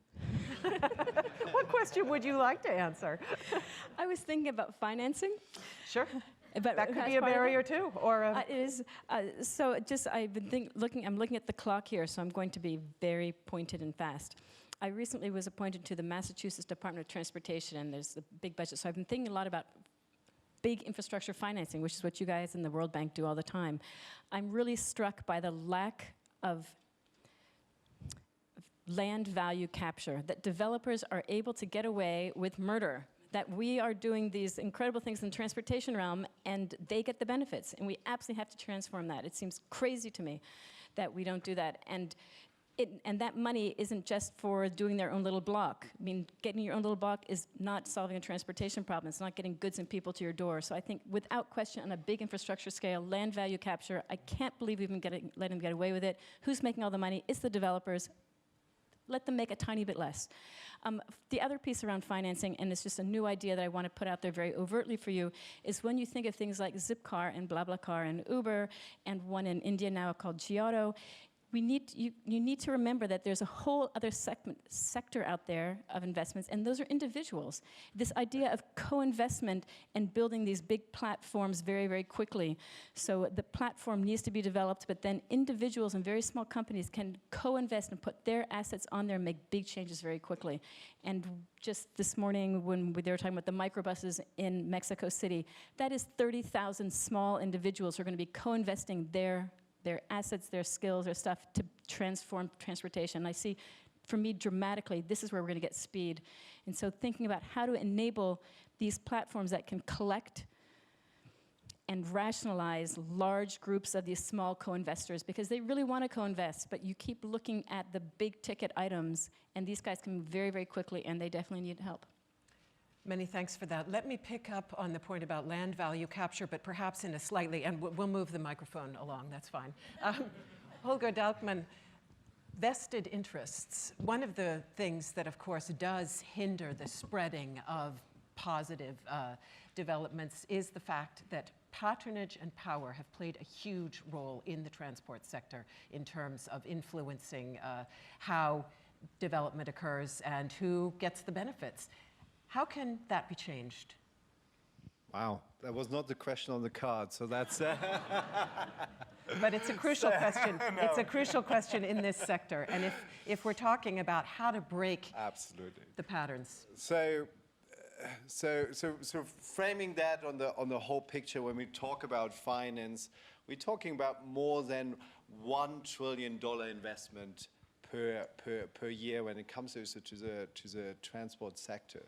What question would you like to answer? I was thinking about financing. Sure. But That could as be a part of barrier it. too, or a It is. So just I've been I'm looking at the clock here, so I'm going to be very pointed and fast. I recently was appointed to the Massachusetts Department of Transportation, and there's a big budget. So I've been thinking a lot about big infrastructure financing, which is what you guys in the World Bank do all the time. I'm really struck by the lack of land value capture, that developers are able to get away with murder, that we are doing these incredible things in the transportation realm and they get the benefits, and we absolutely have to transform that. It seems crazy to me that we don't do that. And and that money isn't just for doing their own little block. I mean, getting your own little block is not solving a transportation problem. It's not getting goods and people to your door. So I think without question, on a big infrastructure scale, land value capture, I can't believe we've been letting them get away with it. Who's making all the money? It's the developers. Let them make a tiny bit less. The other piece around financing, and it's just a new idea that I want to put out there very overtly for you, is when you think of things like Zipcar and BlaBlaCar and Uber, and one in India now called Giotto, you need to remember that there's a whole other sector out there of investments, and those are individuals. This idea of co-investment and building these big platforms very, very quickly. So the platform needs to be developed, but then individuals and very small companies can co-invest and put their assets on there and make big changes very quickly. And just this morning when they were talking about the microbuses in Mexico City, that is 30,000 small individuals who are going to be co-investing their assets, their skills, their stuff to transform transportation. I see, for me, dramatically, this is where we're going to get speed. And so thinking about how to enable these platforms that can collect and rationalize large groups of these small co-investors, because they really want to co-invest, but you keep looking at the big ticket items, and these guys can move very, very quickly, and they definitely need help. Many thanks for that. Let me pick up on the point about land value capture, but perhaps in a slightly, and we'll move the microphone along, that's fine. Holger Dahlkmann, vested interests. One of the things that, of course, does hinder the spreading of positive developments is the fact that patronage and power have played a huge role in the transport sector in terms of influencing how development occurs and who gets the benefits. How can that be changed? Wow, that was not the question on the card, so that's... But it's a crucial question. No. It's a crucial question in this sector. And if we're talking about how to break Absolutely. The patterns. So framing that on the whole picture, when we talk about finance, we're talking about more than $1 trillion investment per year when it comes to the transport sector.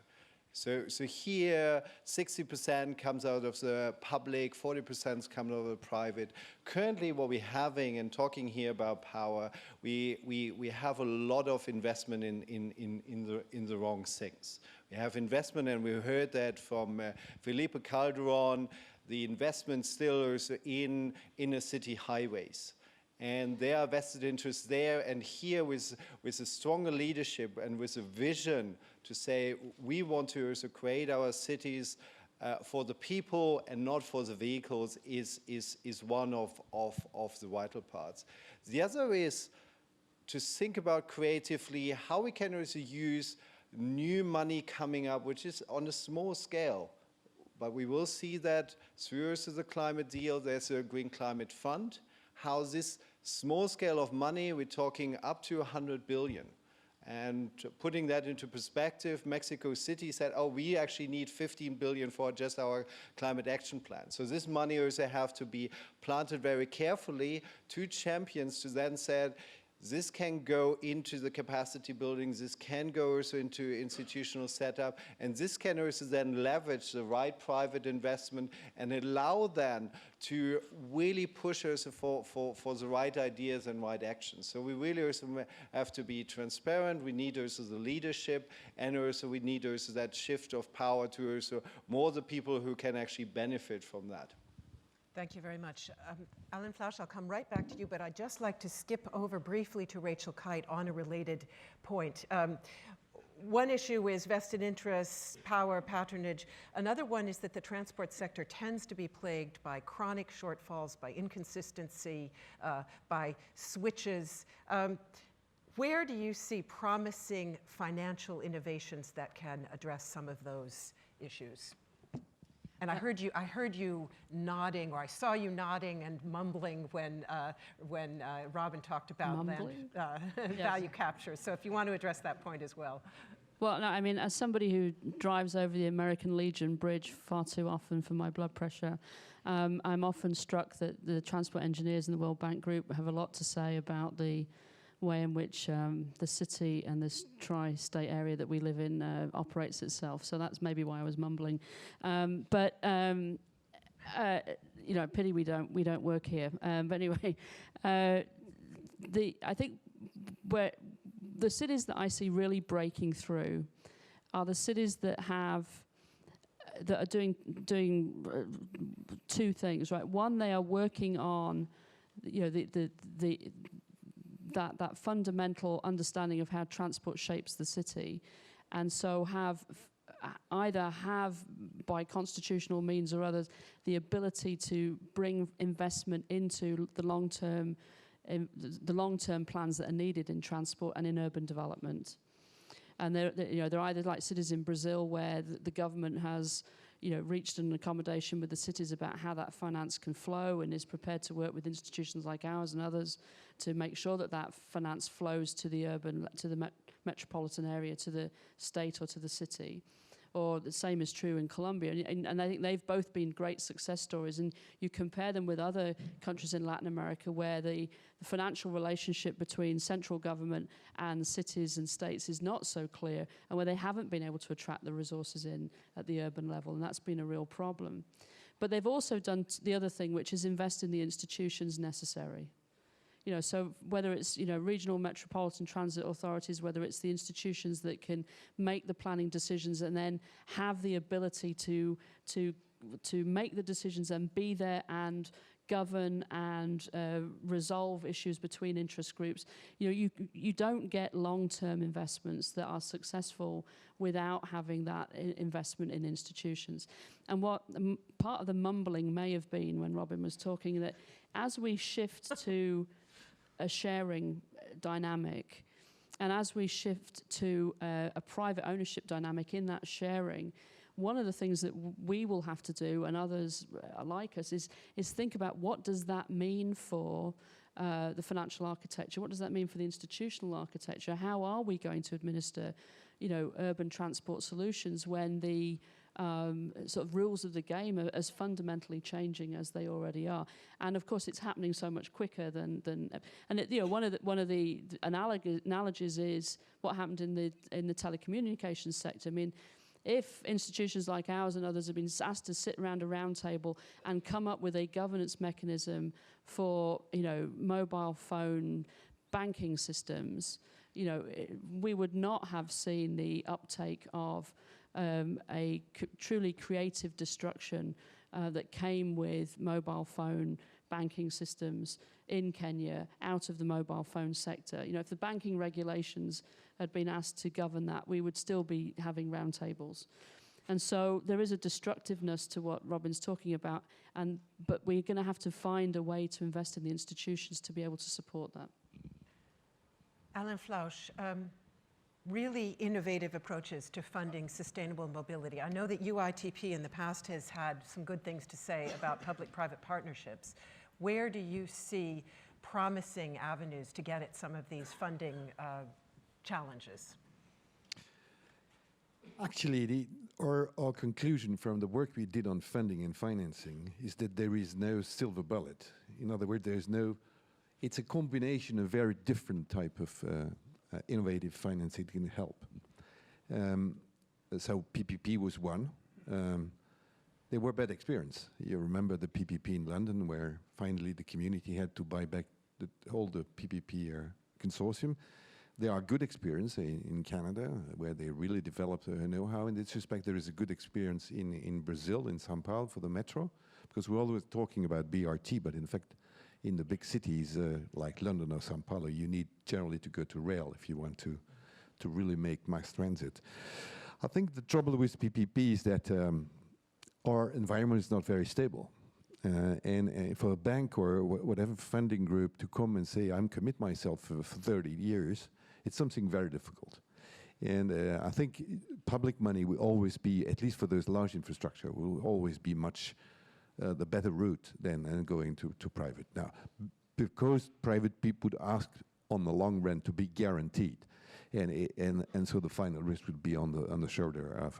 So here, 60% comes out of the public, 40% comes out of the private. Currently, what we're having, and talking here about power, we have a lot of investment in the wrong things. We have investment, and we heard that from Felipe Calderon, the investment still is in inner city highways. And there are vested interests there, and here with a stronger leadership and with a vision to say we want to also create our cities for the people and not for the vehicles is one of the vital parts. The other is to think about creatively how we can also use new money coming up, which is on a small scale. But we will see that through the climate deal, there's a Green Climate Fund, how this small scale of money, we're talking up to 100 billion. And putting that into perspective, Mexico City said, oh, we actually need 15 billion for just our climate action plan. So this money also have to be planted very carefully to champions to then said, this can go into the capacity building, this can go also into institutional setup, and this can also then leverage the right private investment and allow them to really push us for the right ideas and right actions. So we really also have to be transparent, we need also the leadership, and also we need also that shift of power to also more the people who can actually benefit from that. Thank you very much. Alan Flausch, I'll come right back to you, but I'd just like to skip over briefly to Rachel Kyte on a related point. One issue is vested interests, power, patronage. Another one is that the transport sector tends to be plagued by chronic shortfalls, by inconsistency, by switches. Where do you see promising financial innovations that can address some of those issues? And I heard you nodding, or I saw you nodding and mumbling when Robin talked about land value capture. So if you want to address that point as well. Well, no, I mean, as somebody who drives over the American Legion Bridge far too often for my blood pressure, I'm often struck that the transport engineers in the World Bank Group have a lot to say about the way in which the city and this tri-state area that we live in operates itself. So that's maybe why I was mumbling. But you know, pity we don't work here. But anyway, I think where the cities that I see really breaking through are the cities that have that are doing two things, right? One, they are working on, that fundamental understanding of how transport shapes the city, and so either have by constitutional means or others the ability to bring investment into the long-term plans that are needed in transport and in urban development. And they're either like cities in Brazil where the government has reached an accommodation with the cities about how that finance can flow and is prepared to work with institutions like ours and others to make sure that finance flows to the metropolitan area, to the state or to the city. Or the same is true in Colombia. And I think they've both been great success stories. And you compare them with other countries in Latin America where the financial relationship between central government and cities and states is not so clear, and where they haven't been able to attract the resources in at the urban level. And that's been a real problem. But they've also done the other thing, which is invest in the institutions necessary. So whether it's, regional metropolitan transit authorities, whether it's the institutions that can make the planning decisions and then have the ability to make the decisions and be there and govern and resolve issues between interest groups. You don't get long-term investments that are successful without having that investment in institutions. And what part of the mumbling may have been when Robin was talking, that as we shift to a sharing dynamic, and as we shift to a private ownership dynamic in that sharing, one of the things that we will have to do, and others like us, is think about what does that mean for the financial architecture? What does that mean for the institutional architecture? How are we going to administer, urban transport solutions when the sort of rules of the game are as fundamentally changing as they already are? And of course, it's happening so much quicker than one of the analogies is what happened in the telecommunications sector. I mean, if institutions like ours and others have been asked to sit around a round table and come up with a governance mechanism for mobile phone banking systems, we would not have seen the uptake of a truly creative destruction that came with mobile phone banking systems in Kenya out of the mobile phone sector. If the banking regulations had been asked to govern that, we would still be having roundtables. And so there is a destructiveness to what Robin's talking about, but we're going to have to find a way to invest in the institutions to be able to support that. Alan Flausch, really innovative approaches to funding sustainable mobility. I know that UITP in the past has had some good things to say about public-private partnerships. Where do you see promising avenues to get at some of these funding challenges? Actually, our conclusion from the work we did on funding and financing is that there is no silver bullet. In other words, it's a combination of very different type of innovative financing can help. So PPP was one. They were bad experience. You remember the PPP in London, where finally the community had to buy back all the PPP consortium. There are good experience in Canada, where they really developed know-how in this respect. There is a good experience in Brazil, in São Paulo, for the metro, because we're always talking about BRT, but in fact, in the big cities like London or São Paulo, you need generally to go to rail if you want to really make mass transit. I think the trouble with PPP is that our environment is not very stable. And for a bank or whatever funding group to come and say, I'm commit myself for 30 years, it's something very difficult. And I think public money will always be, at least for those large infrastructure, will always be much the better route than going to private. Now, because private people would ask on the long run to be guaranteed, and so the final risk would be on the shoulder of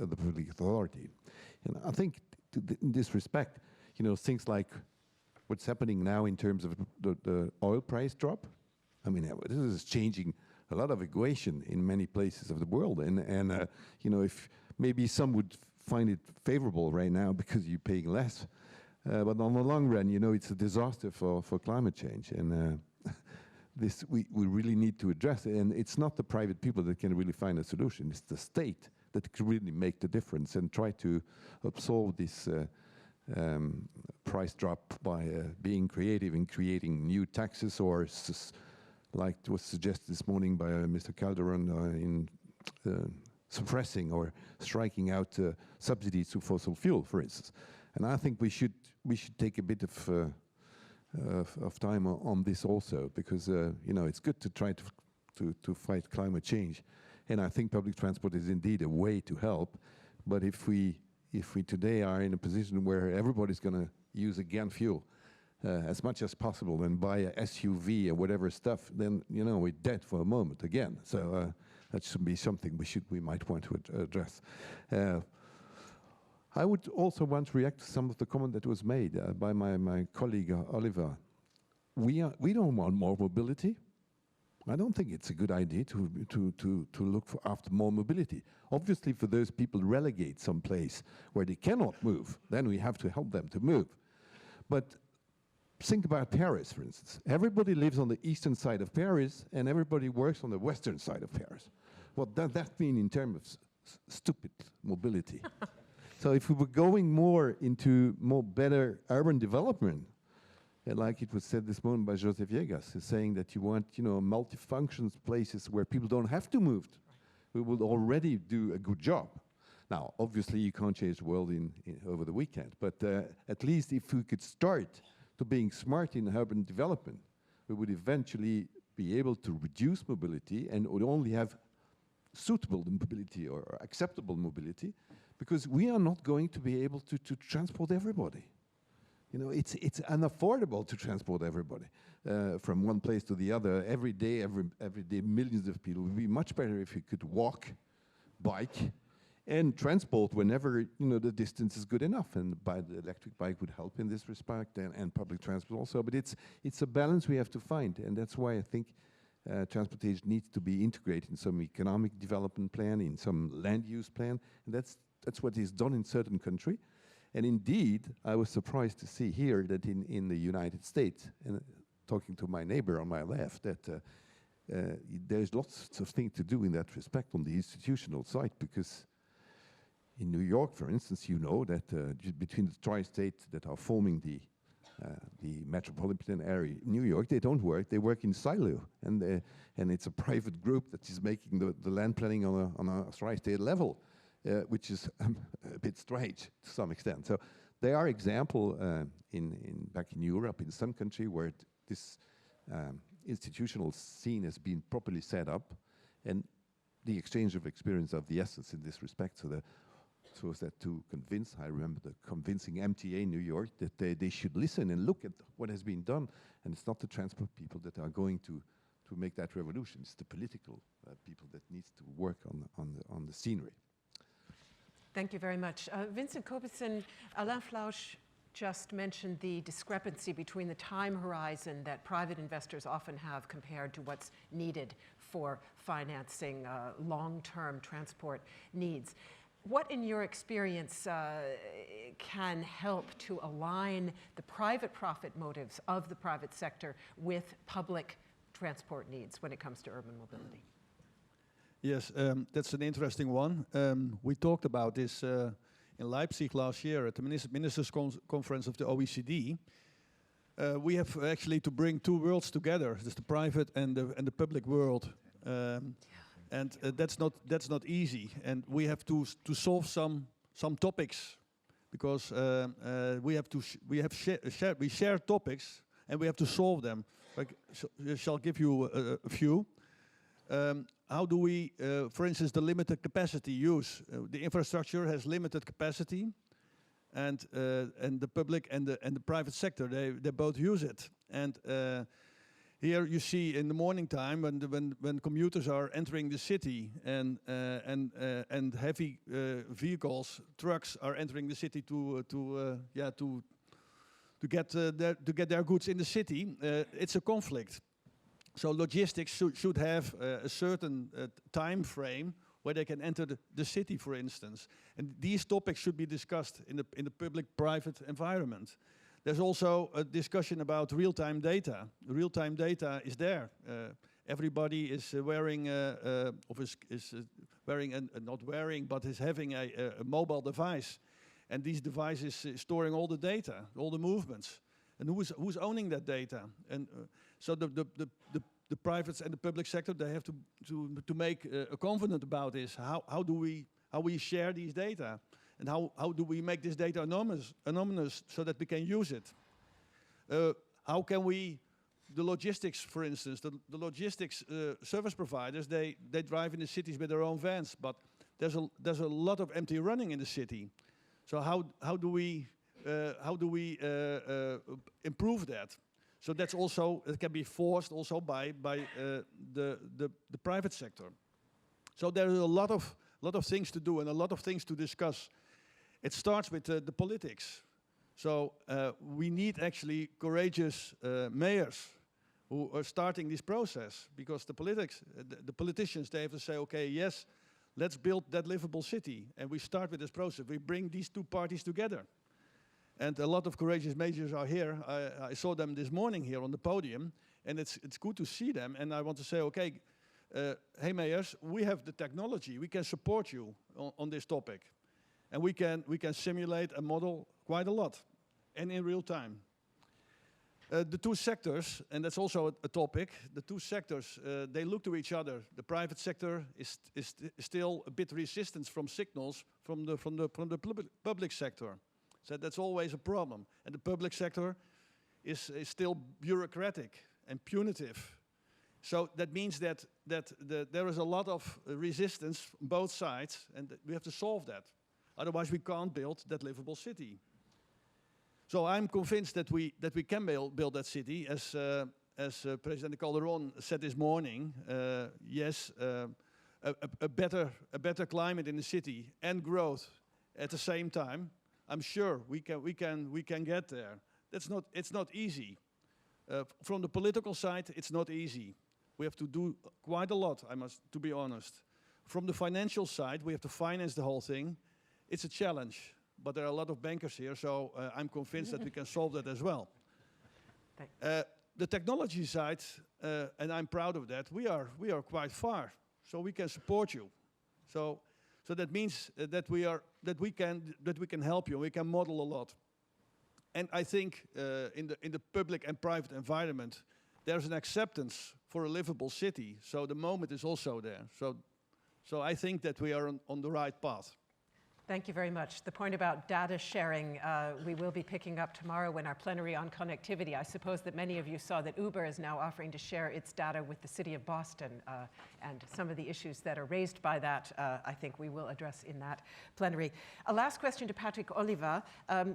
the public authority. And I think in this respect, things like what's happening now in terms of the oil price drop. I mean, this is changing a lot of equation in many places of the world, and if maybe some would find it favorable right now because you're paying less, but on the long run, it's a disaster for climate change. And this we really need to address it. And it's not the private people that can really find a solution. It's the state that can really make the difference and try to absorb this price drop by being creative in creating new taxes, or like was suggested this morning by Mr. Calderon, in suppressing or striking out subsidies to fossil fuel, for instance. And I think we should take a bit of time on this also, because you know, it's good to try to fight climate change, and I think public transport is indeed a way to help. But if we today are in a position where everybody's going to use again fuel as much as possible and buy a SUV or whatever stuff, then you know, we're dead for a moment again. So that should be something we might want to address. I would also want to react to some of the comment that was made by my colleague Oliver. We don't want more mobility. I don't think it's a good idea to look after more mobility. Obviously, for those people relegate someplace where they cannot move, then we have to help them to move. But think about Paris, for instance. Everybody lives on the eastern side of Paris, and everybody works on the western side of Paris. What does that mean in terms of stupid mobility? So if we were going more into better urban development, like it was said this morning by Joseph Viegas, saying that you want, you know, multifunction places where people don't have to move, we will already do a good job. Now, obviously, you can't change the world over the weekend, but at least if we could start to being smart in urban development, we would eventually be able to reduce mobility and would only have suitable mobility or acceptable mobility, because we are not going to be able to transport everybody. You know, it's unaffordable to transport everybody from one place to the other every day. Every day, millions of people. It would be much better if you could walk, bike, and transport whenever, you know, the distance is good enough. And the electric bike would help in this respect, and public transport also. But it's a balance we have to find, and that's why I think transportation needs to be integrated in some economic development plan, in some land use plan, and that's what is done in certain countries. And indeed, I was surprised to see here that in the United States, and talking to my neighbor on my left, that there's lots of things to do in that respect on the institutional side, because in New York, for instance, you know that between the tri-states that are forming the metropolitan area, New York, they don't work. They work in silo, and it's a private group that is making the land planning on a tri-state level. Which is a bit strange to some extent. So there are examples back in Europe, in some country, where this institutional scene has been properly set up, and the exchange of experience of the essence in this respect. So was that to convince, I remember convincing MTA in New York that they should listen and look at what has been done, and it's not the transport people that are going to make that revolution. It's the political people that needs to work on the scenery. Thank you very much. Vincent Koophuisen, Alain Flausch just mentioned the discrepancy between the time horizon that private investors often have compared to what's needed for financing long-term transport needs. What, in your experience, can help to align the private profit motives of the private sector with public transport needs when it comes to urban mobility? Yes, that's an interesting one. We talked about this in Leipzig last year at the Ministers' Conference of the OECD. We have actually to bring two worlds together. There's the private and the public world, and that's not easy. And we have to solve some topics, because we share topics and we have to solve them. I shall give you a few. How do we, for instance, the limited capacity use? The infrastructure has limited capacity, and the public and the private sector, they both use it. And here you see in the morning time when commuters are entering the city, and heavy vehicles, trucks are entering the city to get their goods in the city. It's a conflict. So logistics should have a certain time frame where they can enter the city, for instance. And these topics should be discussed in the public-private environment. There's also a discussion about real-time data. Real-time data is there. Everybody is wearing, not wearing, but is having a mobile device. And these devices storing all the data, all the movements. And who's owning that data? And so the privates and the public sector, they have to make a covenant about this. How do we share these data? And how do we make this data anonymous so that we can use it? How can we, the logistics, for instance, the logistics service providers, they drive in the cities with their own vans, but there's a lot of empty running in the city. So how do we improve that? So that's also, it can be forced also by the private sector. So there are a lot of things to do and a lot of things to discuss. It starts with the politics. So we need actually courageous mayors who are starting this process, because the politicians, they have to say, okay, yes, let's build that livable city. And we start with this process. We bring these two parties together. And a lot of courageous mayors are here. I saw them this morning here on the podium, and it's good to see them. And I want to say, okay, hey mayors, we have the technology. We can support you on this topic. And we can simulate and model quite a lot, and in real time. The two sectors, and that's also a topic, the two sectors, they look to each other. The private sector is still a bit resistant from signals from the public sector. So that's always a problem. And the public sector is still bureaucratic and punitive. So that means that there is a lot of resistance on both sides, and we have to solve that. Otherwise, we can't build that livable city. So I'm convinced that we can build that city, as President Calderon said this morning. Yes, a better climate in the city and growth at the same time. I'm sure we can get there. It's not easy. From the political side, it's not easy. We have to do quite a lot, to be honest. From the financial side, we have to finance the whole thing. It's a challenge, but there are a lot of bankers here, so I'm convinced that we can solve that as well. The technology side, and I'm proud of that, we are quite far, so we can support you. So that means that we can help you. We can model a lot, and I think in the public and private environment, there's an acceptance for a livable city. So the moment is also there. So I think that we are on the right path. Thank you very much. The point about data sharing, we will be picking up tomorrow in our plenary on connectivity. I suppose that many of you saw that Uber is now offering to share its data with the city of Boston, and some of the issues that are raised by that, I think we will address in that plenary. A last question to Patrick Oliva.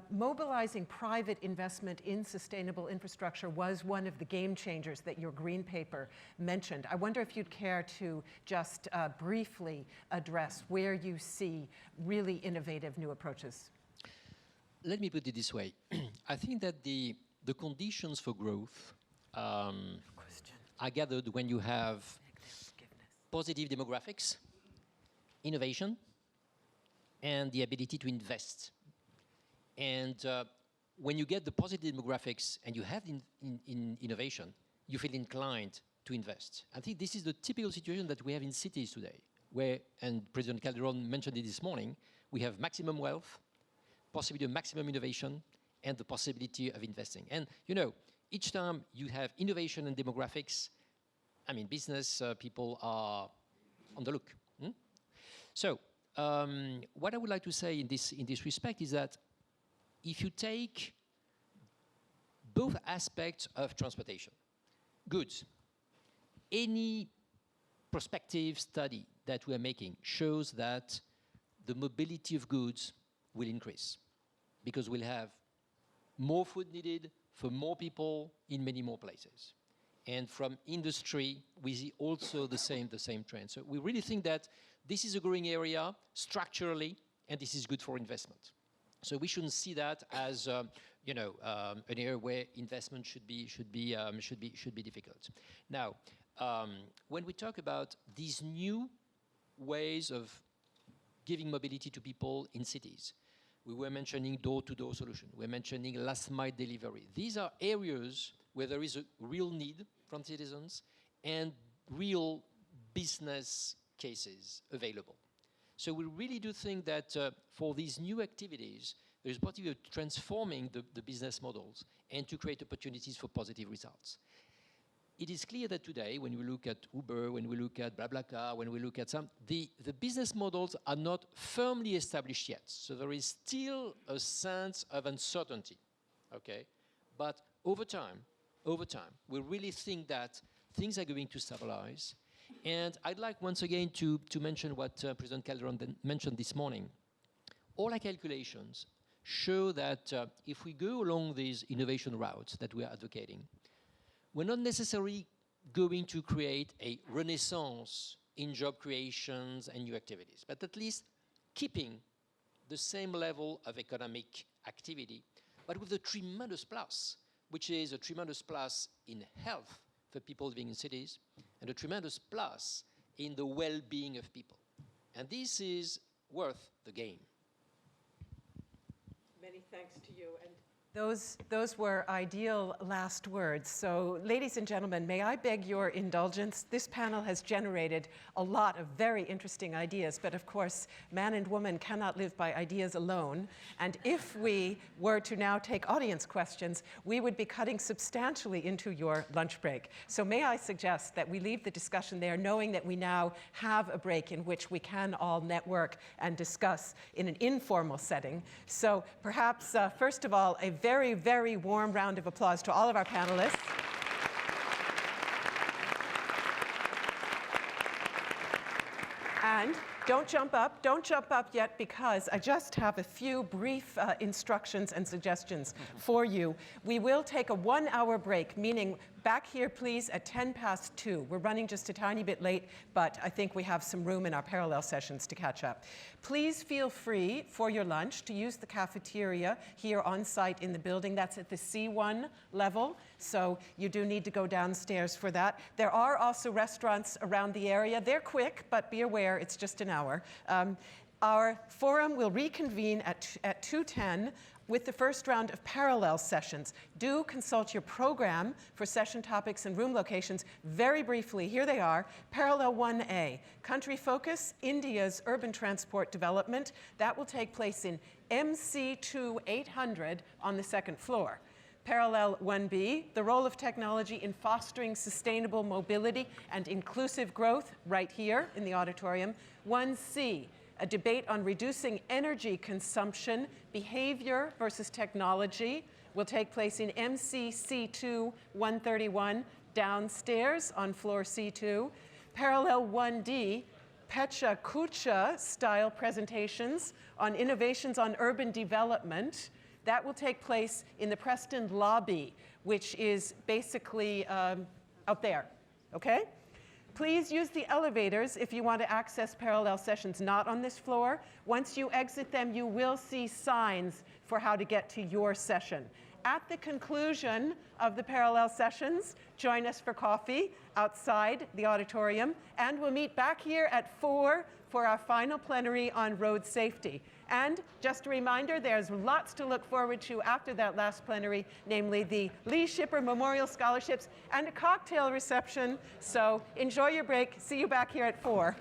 Mobilizing private investment in sustainable infrastructure was one of the game changers that your green paper mentioned. I wonder if you'd care to just briefly address where you see really innovative new approaches. Let me put it this way. I think that the conditions for growth are gathered when you have positive demographics, innovation, and the ability to invest. And when you get the positive demographics and you have in innovation, you feel inclined to invest. I think this is the typical situation that we have in cities today, where, and President Calderon mentioned it this morning, we have maximum wealth, possibility of maximum innovation, and the possibility of investing. And you know, each time you have innovation and demographics, I mean, business people are on the look. So, what I would like to say in this respect is that if you take both aspects of transportation, goods, any prospective study that we are making shows that the mobility of goods will increase because we'll have more food needed for more people in many more places. And from industry, we see also the same trend. So we really think that this is a growing area structurally, and this is good for investment. So we shouldn't see that as an area where investment should be difficult. Now, when we talk about these new ways of giving mobility to people in cities, We were mentioning door-to-door solution. We're mentioning last-mile delivery. These are areas where there is a real need from citizens and real business cases available. So we really do think that for these new activities, there is possibility of transforming the business models and to create opportunities for positive results. It is clear that today, when we look at Uber, when we look at BlaBlaCar, when we look at the business models are not firmly established yet. So there is still a sense of uncertainty, okay? But over time, we really think that things are going to stabilize. And I'd like once again to mention what President Calderon mentioned this morning. All our calculations show that if we go along these innovation routes that we are advocating, we're not necessarily going to create a renaissance in job creations and new activities, but at least keeping the same level of economic activity, but with a tremendous plus, which is a tremendous plus in health for people living in cities, and a tremendous plus in the well-being of people. And this is worth the game. Many thanks to you. And those were ideal last words. So, ladies and gentlemen, may I beg your indulgence? This panel has generated a lot of very interesting ideas, but of course, man and woman cannot live by ideas alone. And if we were to now take audience questions, we would be cutting substantially into your lunch break. So may I suggest that we leave the discussion there, knowing that we now have a break in which we can all network and discuss in an informal setting. So perhaps, first of all, a very, very warm round of applause to all of our panelists. And don't jump up yet, because I just have a few brief instructions and suggestions for you. We will take a 1-hour break, meaning back here, please, at 2:10. We're running just a tiny bit late, but I think we have some room in our parallel sessions to catch up. Please feel free for your lunch to use the cafeteria here on site in the building. That's at the C1 level, so you do need to go downstairs for that. There are also restaurants around the area. They're quick, but be aware, it's just an hour. Our forum will reconvene at 2:10 with the first round of parallel sessions. Do consult your program for session topics and room locations. Very briefly, here they are. Parallel 1A, Country Focus, India's Urban Transport Development. That will take place in MC2 800 on the second floor. Parallel 1B, the role of technology in fostering sustainable mobility and inclusive growth, right here in the auditorium. 1C, a debate on reducing energy consumption, behavior versus technology, will take place in MCC2 131 downstairs on floor C2. Parallel 1D, Pecha Kucha style presentations on innovations on urban development. That will take place in the Preston lobby, which is basically out there, okay? Please use the elevators if you want to access parallel sessions not on this floor. Once you exit them, you will see signs for how to get to your session. At the conclusion of the parallel sessions, join us for coffee outside the auditorium, and we'll meet back here at 4 for our final plenary on road safety. And just a reminder, there's lots to look forward to after that last plenary, namely the Lee Shipper Memorial Scholarships and a cocktail reception. So enjoy your break. See you back here at 4.